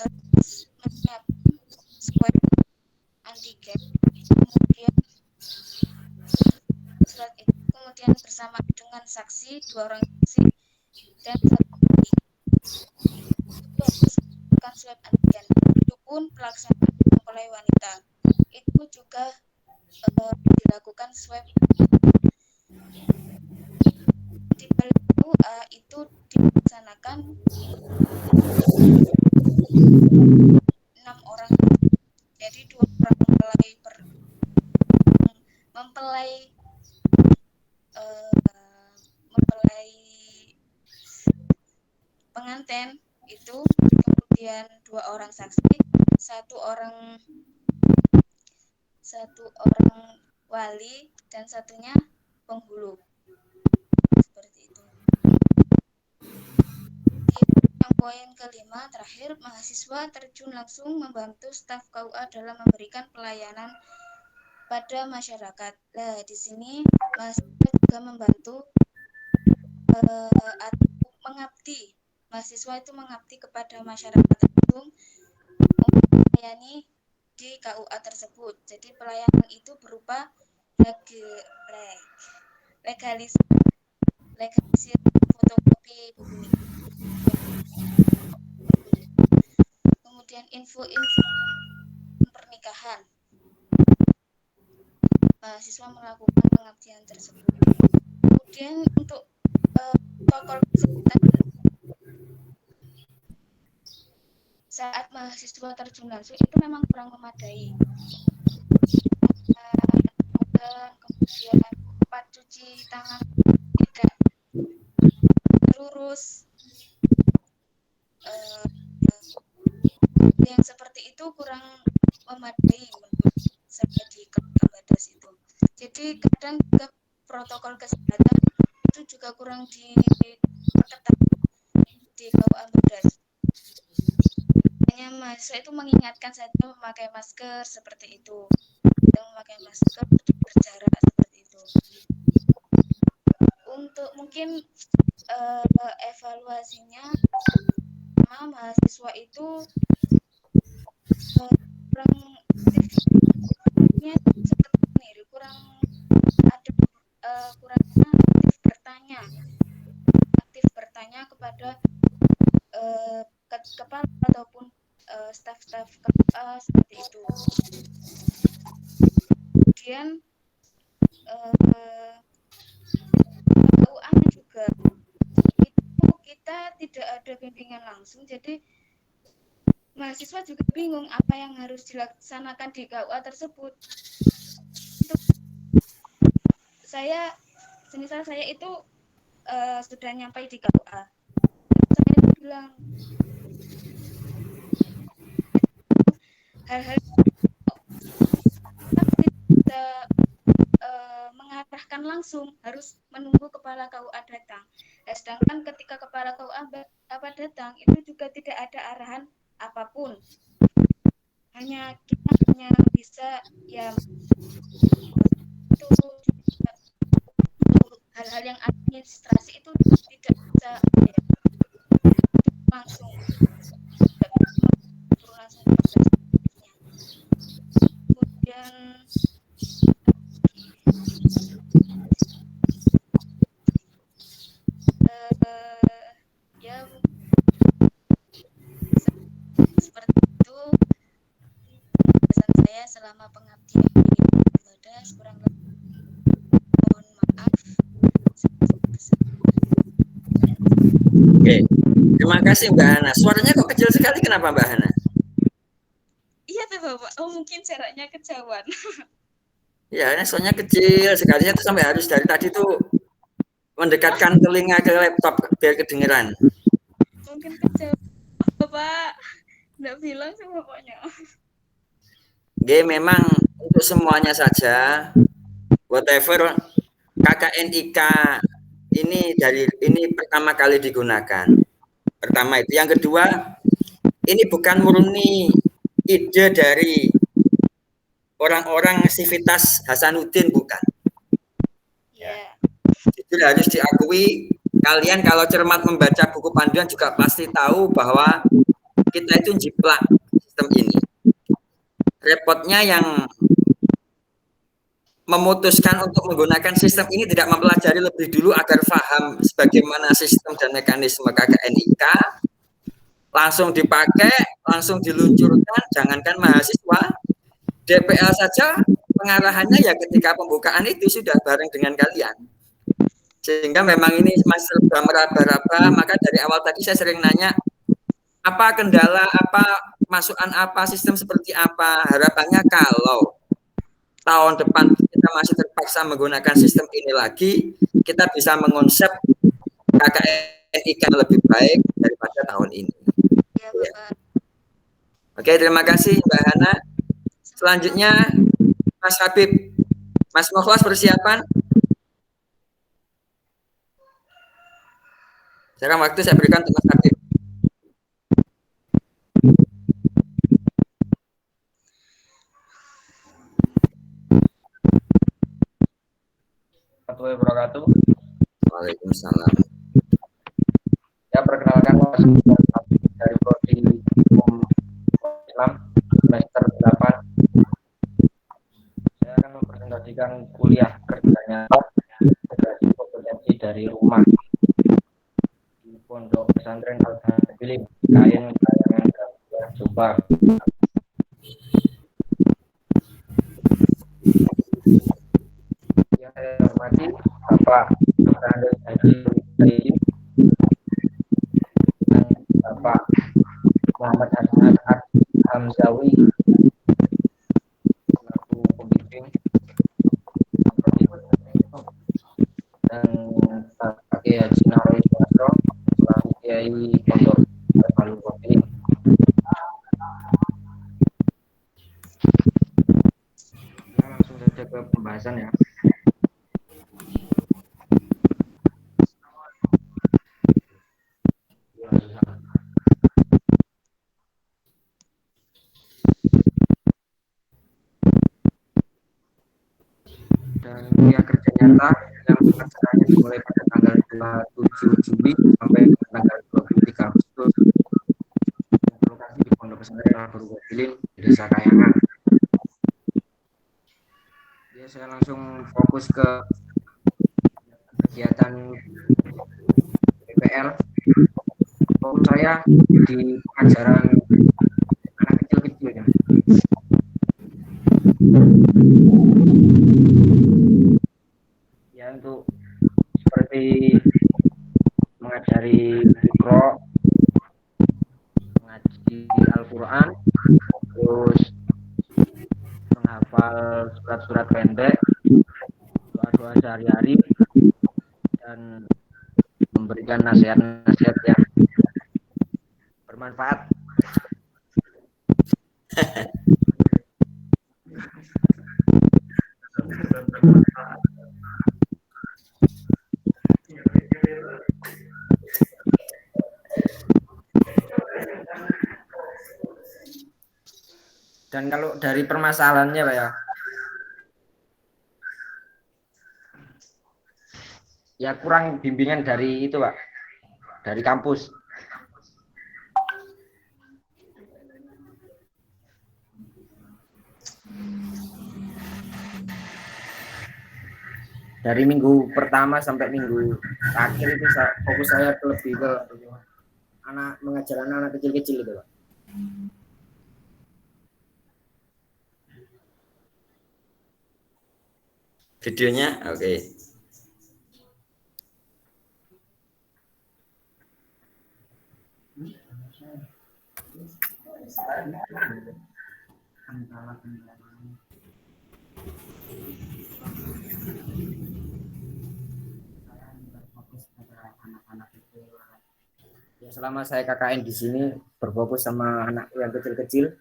[SPEAKER 6] harus menyiapkan swab antigen, kemudian surat itu kemudian bersama dengan saksi, 2 orang saksi dan 1 ahli. Itu harus melakukan swab antigen. Begitupun pelaksanaan mempelai wanita itu juga dilakukan swab di Balai KUA itu dilaksanakan 6 orang, jadi 2 orang mempelai pengantin itu, kemudian 2 orang saksi, 1 orang wali, dan satunya penghulu. Seperti itu. Yang poin kelima terakhir, mahasiswa terjun langsung membantu staf KUA dalam memberikan pelayanan pada masyarakat. Nah, di sini mahasiswa juga membantu atau mengabdi. Mahasiswa itu mengabdi kepada masyarakat langsung melayani di KUA tersebut. Jadi pelayanan itu berupa legalisir fotokopi buku nikah. Kemudian info-info pernikahan. Mahasiswa melakukan pengabdian tersebut. Kemudian untuk protokol kesehatan, saat mahasiswa terjun langsung itu memang kurang memadai. Kemudian tempat cuci tangan tidak lurus, yang seperti itu kurang memadai menurut saya di Badas itu. Jadi kadang juga protokol kesehatan itu juga kurang diperketat di KUA Badas. Hanya mahasiswa itu mengingatkan saja memakai masker seperti itu, dan memakai masker berjarak seperti itu. Untuk mungkin evaluasinya, mahasiswa itu kurang aktifnya seperti ini, kurangnya aktif bertanya kepada kepala ataupun staf-staf KUA seperti itu. Kemudian KUA-nya juga itu kita tidak ada bimbingan langsung, jadi mahasiswa juga bingung apa yang harus dilaksanakan di KUA tersebut. Itu saya itu sudah nyampai di KUA, saya bilang hal-hal kita mengarahkan langsung, harus menunggu kepala KUA datang. Sedangkan ketika kepala KUA datang itu juga tidak ada arahan apapun, kita hanya bisa ya itu hal-hal yang administrasi itu tidak bisa langsung kemudian ya seperti itu pesan saya selama pengabdian di Badas. Kurang lebih mohon maaf.
[SPEAKER 2] Oke, terima kasih Mbak Hana. Suaranya kok kecil sekali, kenapa Mbak Hana?
[SPEAKER 6] Iya tuh Bapak, mungkin jaraknya kejauhan.
[SPEAKER 2] Ya, ini suaranya kecil sekali, itu sampai harus dari tadi tuh mendekatkan telinga ke laptop biar kedengeran.
[SPEAKER 6] Mungkin kejauhan Bapak. Nggak bilang sih pokoknya.
[SPEAKER 2] Memang untuk semuanya saja, whatever KKNIK ini pertama kali digunakan. Pertama itu. Yang kedua, ini bukan murni ide dari orang-orang Sivitas Hasanuddin, bukan.
[SPEAKER 6] Ya.
[SPEAKER 2] Itu harus diakui. Kalian kalau cermat membaca buku panduan juga pasti tahu bahwa kita itu jiplak sistem ini. Repotnya yang memutuskan untuk menggunakan sistem ini tidak mempelajari lebih dulu agar paham sebagaimana sistem dan mekanisme KKNIK, langsung dipakai, langsung diluncurkan. Jangankan mahasiswa, DPL saja pengarahannya ya ketika pembukaan itu sudah bareng dengan kalian. Sehingga memang ini masih serba meraba-raba. Maka dari awal tadi saya sering nanya, apa kendala, apa masukan, apa sistem seperti apa. Harapannya kalau tahun depan kita masih terpaksa menggunakan sistem ini lagi, kita bisa mengonsep KKNIK lebih baik daripada tahun ini.
[SPEAKER 6] Ya, Bapak.
[SPEAKER 2] Oke, terima kasih Mbak Hana. Selanjutnya Mas Habib. Mas Mukhlas persiapan. Sekarang waktu saya berikan untuk Mas Habib.
[SPEAKER 7] Warahmatullahi wabarakatuh.
[SPEAKER 2] Waalaikumsalam.
[SPEAKER 7] Ya, perkenalkan Mas dari Prodi Hukum Islam semester 8. Saya akan mempresentasikan kuliah kerja nyata integrasi kompetensi dari rumah di Pondok Pesantren Al-Habilim, Kayen, Kayangan, Jombang. Yang saya hormati Bapak Dr. Andes Haji Ibrahim dan Bapak Muhammad Asad Hamzawi selaku pembimbing dan Pak Kiai Haji Nawawi Basro selaku Kiai Pondok Darul Qadri. Kita langsung saja ke pembahasan ya. Dan kuliah kerja nyata yang pelaksananya dimulai pada tanggal 27 Juli sampai tanggal 23 Agustus berlokasi di Pondok Pesantren Al-Habilim di Desa Kayangan. Ya, saya langsung fokus ke kegiatan PPL. Fokus saya di pengajaran anak kecil-kecil ya. Ya, untuk seperti mengajari Iqra, mengaji Al-Quran, terus menghafal surat-surat pendek, doa-doa sehari-hari, dan memberikan nasihat-nasihat yang bermanfaat. Dan kalau dari permasalahannya Pak ya kurang bimbingan dari itu Pak, dari kampus. Dari minggu pertama sampai minggu akhir itu fokus saya lebih ke mengajar anak kecil-kecil itu Pak.
[SPEAKER 2] Videonya oke.
[SPEAKER 8] Fokus pada anak-anak itu
[SPEAKER 7] Selama saya KKN di sini berfokus sama anak yang kecil-kecil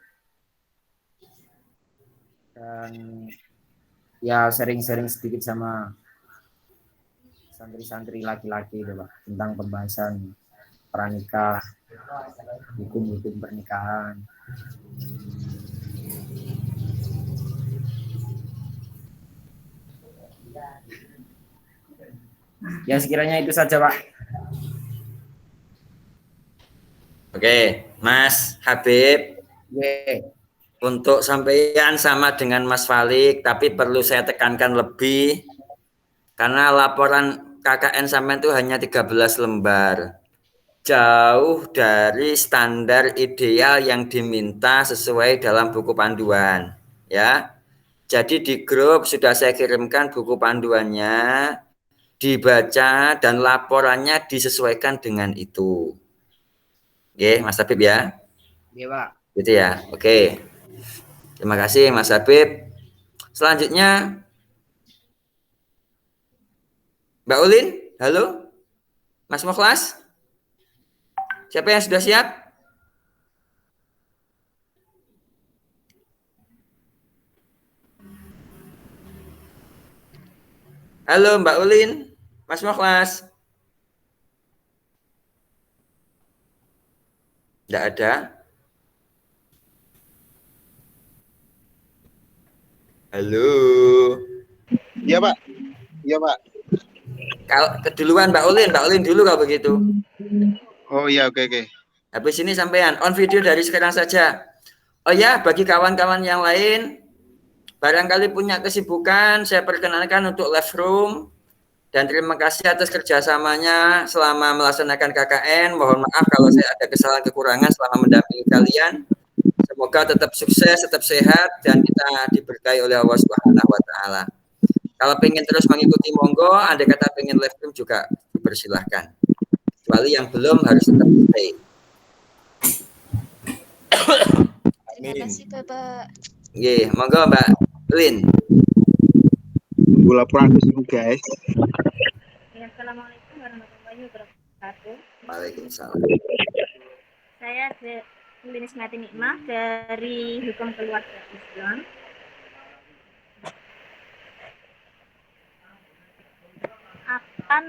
[SPEAKER 7] dan ya sering-sering sedikit sama santri-santri laki-laki itu Pak, tentang pembahasan pranikah, hukum-hukum pernikahan. Ya sekiranya itu saja Pak.
[SPEAKER 2] Oke, Mas Habib, untuk sampean sama dengan Mas Falik, tapi perlu saya tekankan lebih karena laporan KKN sampean itu hanya 13 lembar. Jauh dari standar ideal yang diminta sesuai dalam buku panduan, ya. Jadi di grup sudah saya kirimkan buku panduannya, dibaca dan laporannya disesuaikan dengan itu. Oke, Mas Habib ya.
[SPEAKER 7] Iya Pak.
[SPEAKER 2] Gitu ya. Oke. Terima kasih Mas Habib. Selanjutnya Mbak Ulin, halo. Mas Mukhlas. Siapa yang sudah siap? Halo Mbak Ulin, Mas Mukhlas. Tidak ada. Halo.
[SPEAKER 3] Iya Pak. Iya Pak.
[SPEAKER 2] Kalau keduluan Mbak Ulin dulu kalau begitu.
[SPEAKER 3] Oh iya, oke oke.
[SPEAKER 2] Habis ini sampean on video dari sekarang saja. Oh ya, bagi kawan-kawan yang lain, barangkali punya kesibukan, saya perkenalkan untuk live room. Dan terima kasih atas kerjasamanya selama melaksanakan KKN. Mohon maaf kalau saya ada kesalahan kekurangan selama mendampingi kalian. Semoga tetap sukses, tetap sehat, dan kita diberkahi oleh Allah Subhanahu wa Ta'ala. Kalau pengen terus mengikuti monggo, andai kata pengen live stream juga dipersilahkan. Kecuali yang belum harus tetap stay.
[SPEAKER 6] Terima kasih Bapak.
[SPEAKER 2] Ye, monggo Mbak Lin.
[SPEAKER 3] Tunggu laporan Facebook guys.
[SPEAKER 8] Assalamualaikum warahmatullahi wabarakatuh.
[SPEAKER 2] Waalaikumsalam.
[SPEAKER 8] Saya Linis Mati Nikmah dari Hukum Keluarga Islam. Akan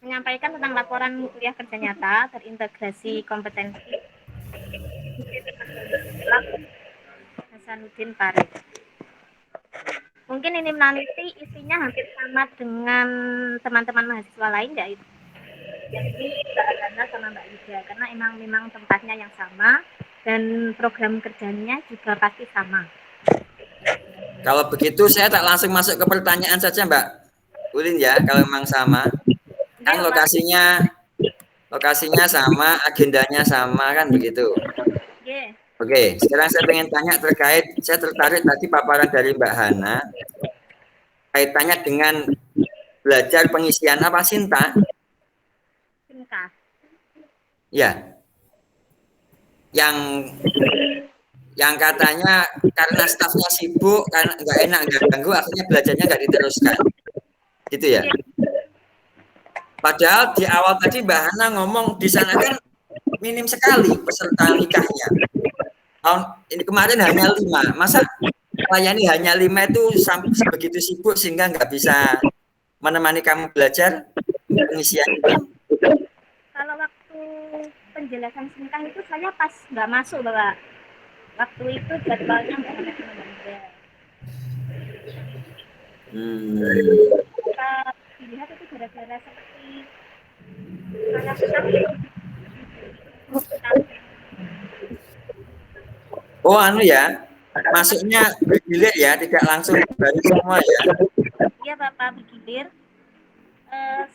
[SPEAKER 8] menyampaikan tentang laporan kuliah kerja nyata terintegrasi kompetensi Hasanuddin Farid. Mungkin ini nanti isinya hampir sama dengan teman-teman mahasiswa lain, yaitu Mbak Adana sama Mbak Ida, karena memang tempatnya yang sama dan program kerjanya juga pasti sama.
[SPEAKER 2] Kalau begitu saya tak langsung masuk ke pertanyaan saja Mbak Ulin ya, kalau memang sama. Kan lokasinya sama, agendanya sama kan begitu.
[SPEAKER 8] Yeah.
[SPEAKER 2] Oke, sekarang saya pengen tanya saya tertarik tadi paparan dari Mbak Hana, kaitannya dengan belajar pengisian apa Sinta?
[SPEAKER 8] Sinta.
[SPEAKER 2] Ya, yang katanya karena stafnya sibuk, karena nggak enak, nggak ganggu, akhirnya belajarnya nggak diteruskan, gitu ya? Padahal di awal tadi Mbak Hana ngomong di sana kan minim sekali peserta nikahnya. Tahun ini kemarin hanya 5, masa melayani hanya 5 itu sampai sebegitu sibuk sehingga nggak bisa menemani kamu belajar pengisian itu?
[SPEAKER 8] Kalau waktu penjelasan singkat itu saya pas nggak masuk Bapak. Waktu itu jadwalnya nggak ada sama. Kita dilihat itu gara-gara seperti
[SPEAKER 2] Oh anu ya, masuknya bergilir ya, tidak langsung dari semua ya?
[SPEAKER 8] Iya Bapak, bergilir.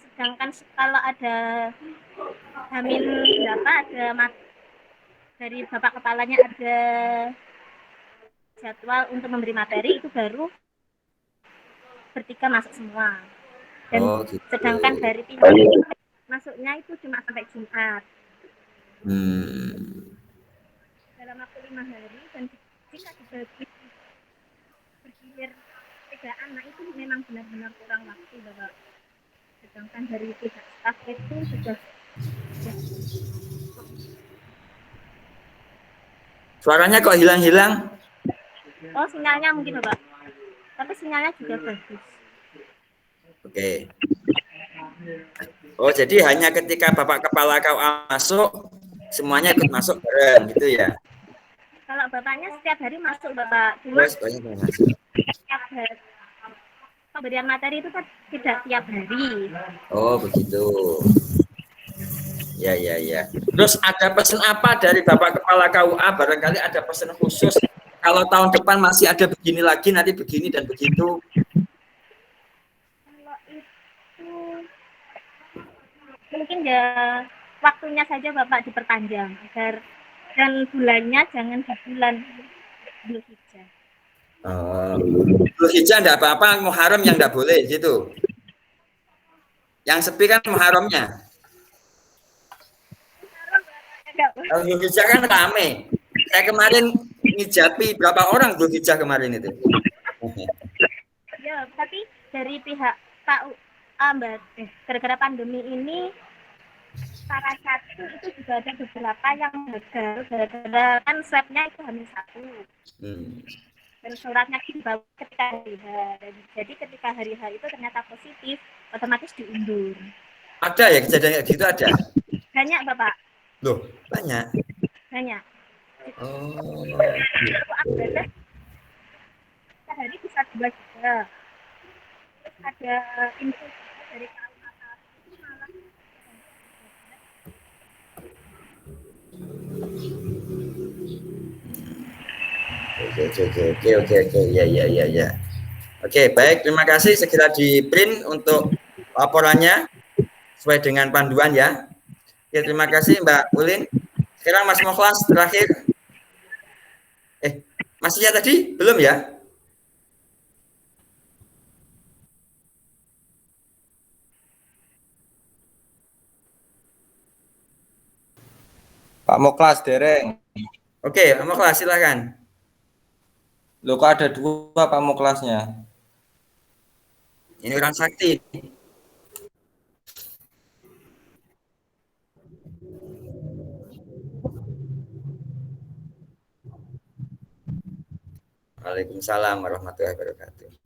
[SPEAKER 8] Sedangkan kalau ada hamil berapa, dari Bapak Kepalanya ada jadwal untuk memberi materi, itu baru bertiga masuk semua. Dan
[SPEAKER 2] gitu.
[SPEAKER 8] Sedangkan dari pindah masuknya itu cuma sampai Jumat. Dalam waktu 5 hari, dan jika dibagi bergilir 3 anak itu memang benar-benar kurang waktu Bapak. sedangkan dari pihak staf itu sudah
[SPEAKER 2] Suaranya kok hilang-hilang?
[SPEAKER 8] oh sinyalnya mungkin Bapak, tapi sinyalnya juga bagus.
[SPEAKER 2] Oke. Oh, jadi hanya ketika Bapak Kepala KUA masuk, semuanya ikut masuk bareng gitu ya?
[SPEAKER 8] Kalau Bapaknya setiap hari masuk Bapak, cuma
[SPEAKER 2] Terus banyak masuk.
[SPEAKER 8] setiap hari pemberian materi itu kan tidak tiap hari.
[SPEAKER 2] Oh, begitu. Ya, ya, ya. Terus ada pesan apa dari Bapak Kepala KUA? Barangkali ada pesan khusus. Kalau tahun depan masih ada begini lagi, nanti begini dan begitu.
[SPEAKER 8] Kalau itu mungkin ya waktunya saja Bapak diperpanjang agar dan bulannya jangan di bulan Zulhijjah.
[SPEAKER 2] Zulhijjah enggak apa-apa, Muharram yang enggak boleh gitu. Yang sepi kan Muharramnya. Kalau Zulhijjah kan rame. Saya kemarin ngijapi berapa orang Zulhijjah kemarin itu.
[SPEAKER 8] Ya, tapi dari pihak KUA Mbak, gara-gara pandemi ini salah satu itu juga ada beberapa yang gagal gara-gara kan swabnya itu hamil 1. Dan suratnya dibawa ketika hari H. Jadi ketika hari H itu ternyata positif, otomatis diundur.
[SPEAKER 2] Ada ya kejadian kayak gitu ada?
[SPEAKER 8] Banyak Bapak.
[SPEAKER 2] Loh, banyak.
[SPEAKER 8] Banyak.
[SPEAKER 2] Oh.
[SPEAKER 8] Sehari bisa 2 juga. Terus ada info dari KUA itu malah
[SPEAKER 2] Oke. Ya. Oke, baik. Terima kasih. Segera di print untuk laporannya sesuai dengan panduan ya. Oke, terima kasih Mbak Ulin. Sekarang Mas Mukhlas terakhir. Masih ya tadi? Belum ya?
[SPEAKER 1] Pak Moklas dereng.
[SPEAKER 2] Oke, Pak Mukhlas silakan.
[SPEAKER 1] Loh kok ada 2 Pak Moklasnya?
[SPEAKER 2] Ini orang sakti. Waalaikumsalam warahmatullahi wabarakatuh.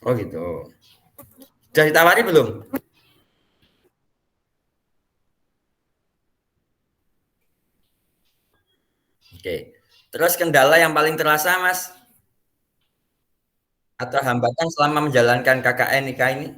[SPEAKER 2] Oh gitu. Sudah ditawari belum? Oke. Terus kendala yang paling terasa, Mas? Atau hambatan selama menjalankan KKN IKA ini?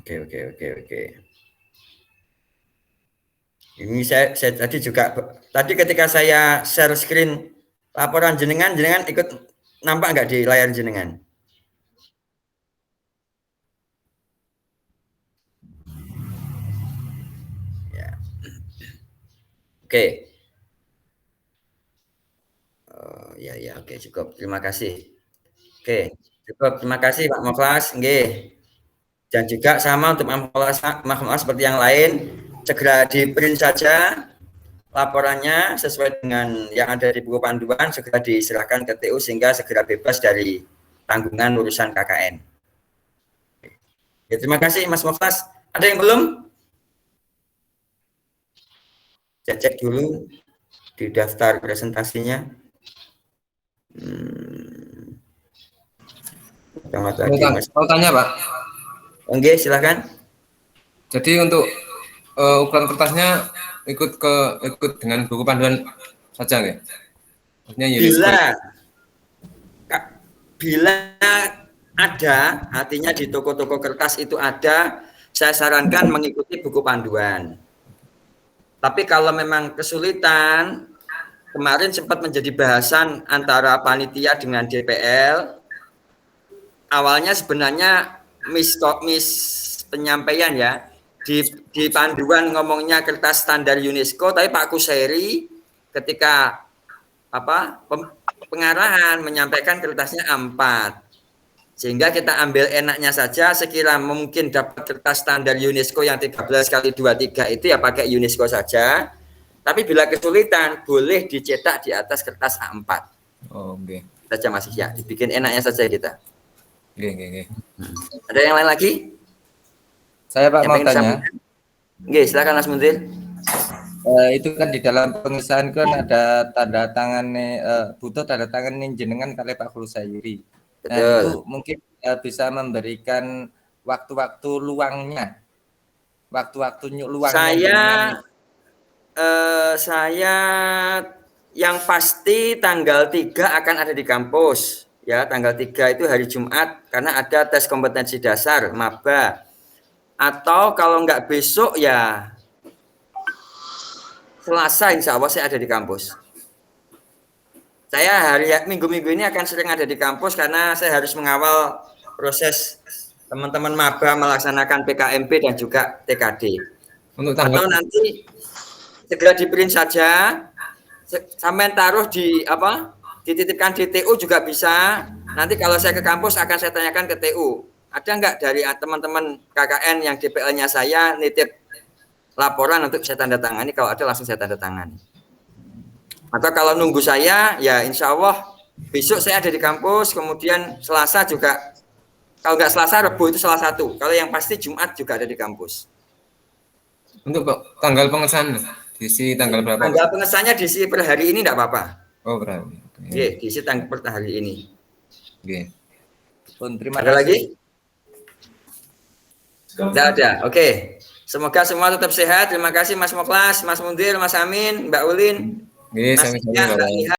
[SPEAKER 2] Oke. Ini saya tadi ketika saya share screen laporan jenengan ikut nampak nggak di layar jenengan? Ya. Oke. Oh, ya, oke cukup. Terima kasih. Oke, cukup. Terima kasih Pak Muflas. Nggih. Dan juga sama untuk Muflas seperti yang lain, segera di print saja laporannya sesuai dengan yang ada di buku panduan segera diserahkan ke TU sehingga segera bebas dari tanggungan urusan KKN. Ya, terima kasih Mas Muflas. Ada yang belum? Saya cek dulu di daftar presentasinya. Selamat pagi, Mas.
[SPEAKER 7] Mau tanya Pak.
[SPEAKER 2] Oke, silakan.
[SPEAKER 7] Jadi untuk ukuran kertasnya ikut dengan buku panduan saja nggak? Maksudnya UNESCO.
[SPEAKER 2] Bila ada, artinya di toko-toko kertas itu ada, saya sarankan mengikuti buku panduan. Tapi kalau memang kesulitan, kemarin sempat menjadi bahasan antara panitia dengan DPL. Awalnya sebenarnya miss penyampaian ya. Di panduan ngomongnya kertas standar UNESCO, tapi Pak Kuseri ketika pengarahan menyampaikan kertasnya A4. Sehingga kita ambil enaknya saja, sekira mungkin dapat kertas standar UNESCO yang 13x23 itu ya pakai UNESCO saja. Tapi bila kesulitan, boleh dicetak di atas kertas A4.
[SPEAKER 7] Oh, oke.
[SPEAKER 2] Saja masih ya, dibikin enaknya saja kita.
[SPEAKER 7] Oke.
[SPEAKER 2] Ada yang lain lagi?
[SPEAKER 1] Saya Pak mau tanya.
[SPEAKER 2] Oke, silakan Mas Muntir.
[SPEAKER 1] Itu kan di dalam pengesahan kan ada tanda tangan butuh tanda tangan jenengan kali Pak Khulsayuri. Nah, itu mungkin bisa memberikan waktu-waktu luangnya. Waktu-waktu luangnya.
[SPEAKER 2] Saya yang pasti tanggal 3 akan ada di kampus. Ya, tanggal 3 itu hari Jumat karena ada tes kompetensi dasar maba. Atau kalau nggak besok ya Selasa insya Allah saya ada di kampus. Saya minggu-minggu ini akan sering ada di kampus karena saya harus mengawal proses teman-teman maba melaksanakan PKMP dan juga TKD. Atau nanti segera di print saja, sampai taruh dititipkan di TU juga bisa. Nanti kalau saya ke kampus akan saya tanyakan ke TU. Ada nggak dari teman-teman KKN yang DPL-nya saya nitip laporan untuk saya tanda tangani? Kalau ada langsung saya tanda tangani. Atau kalau nunggu saya, ya insya Allah besok saya ada di kampus. Kemudian Selasa juga, kalau nggak Selasa, Rabu itu salah satu. Kalau yang pasti Jumat juga ada di kampus.
[SPEAKER 7] Untuk tanggal pengesahan diisi tanggal berapa?
[SPEAKER 2] Tanggal pengesahannya diisi per hari ini enggak apa-apa.
[SPEAKER 7] Oh, berarti.
[SPEAKER 2] Oke, diisi tanggal per hari ini.
[SPEAKER 7] Oke.
[SPEAKER 1] Terima
[SPEAKER 2] Ada
[SPEAKER 1] kasih.
[SPEAKER 2] lagi? Tidak ada. Oke. Semoga semua tetap sehat. Terima kasih Mas Muklas, Mas Mundir, Mas Amin, Mbak Ulin,
[SPEAKER 7] Oke,
[SPEAKER 2] Mas Nia, Mbak Niha.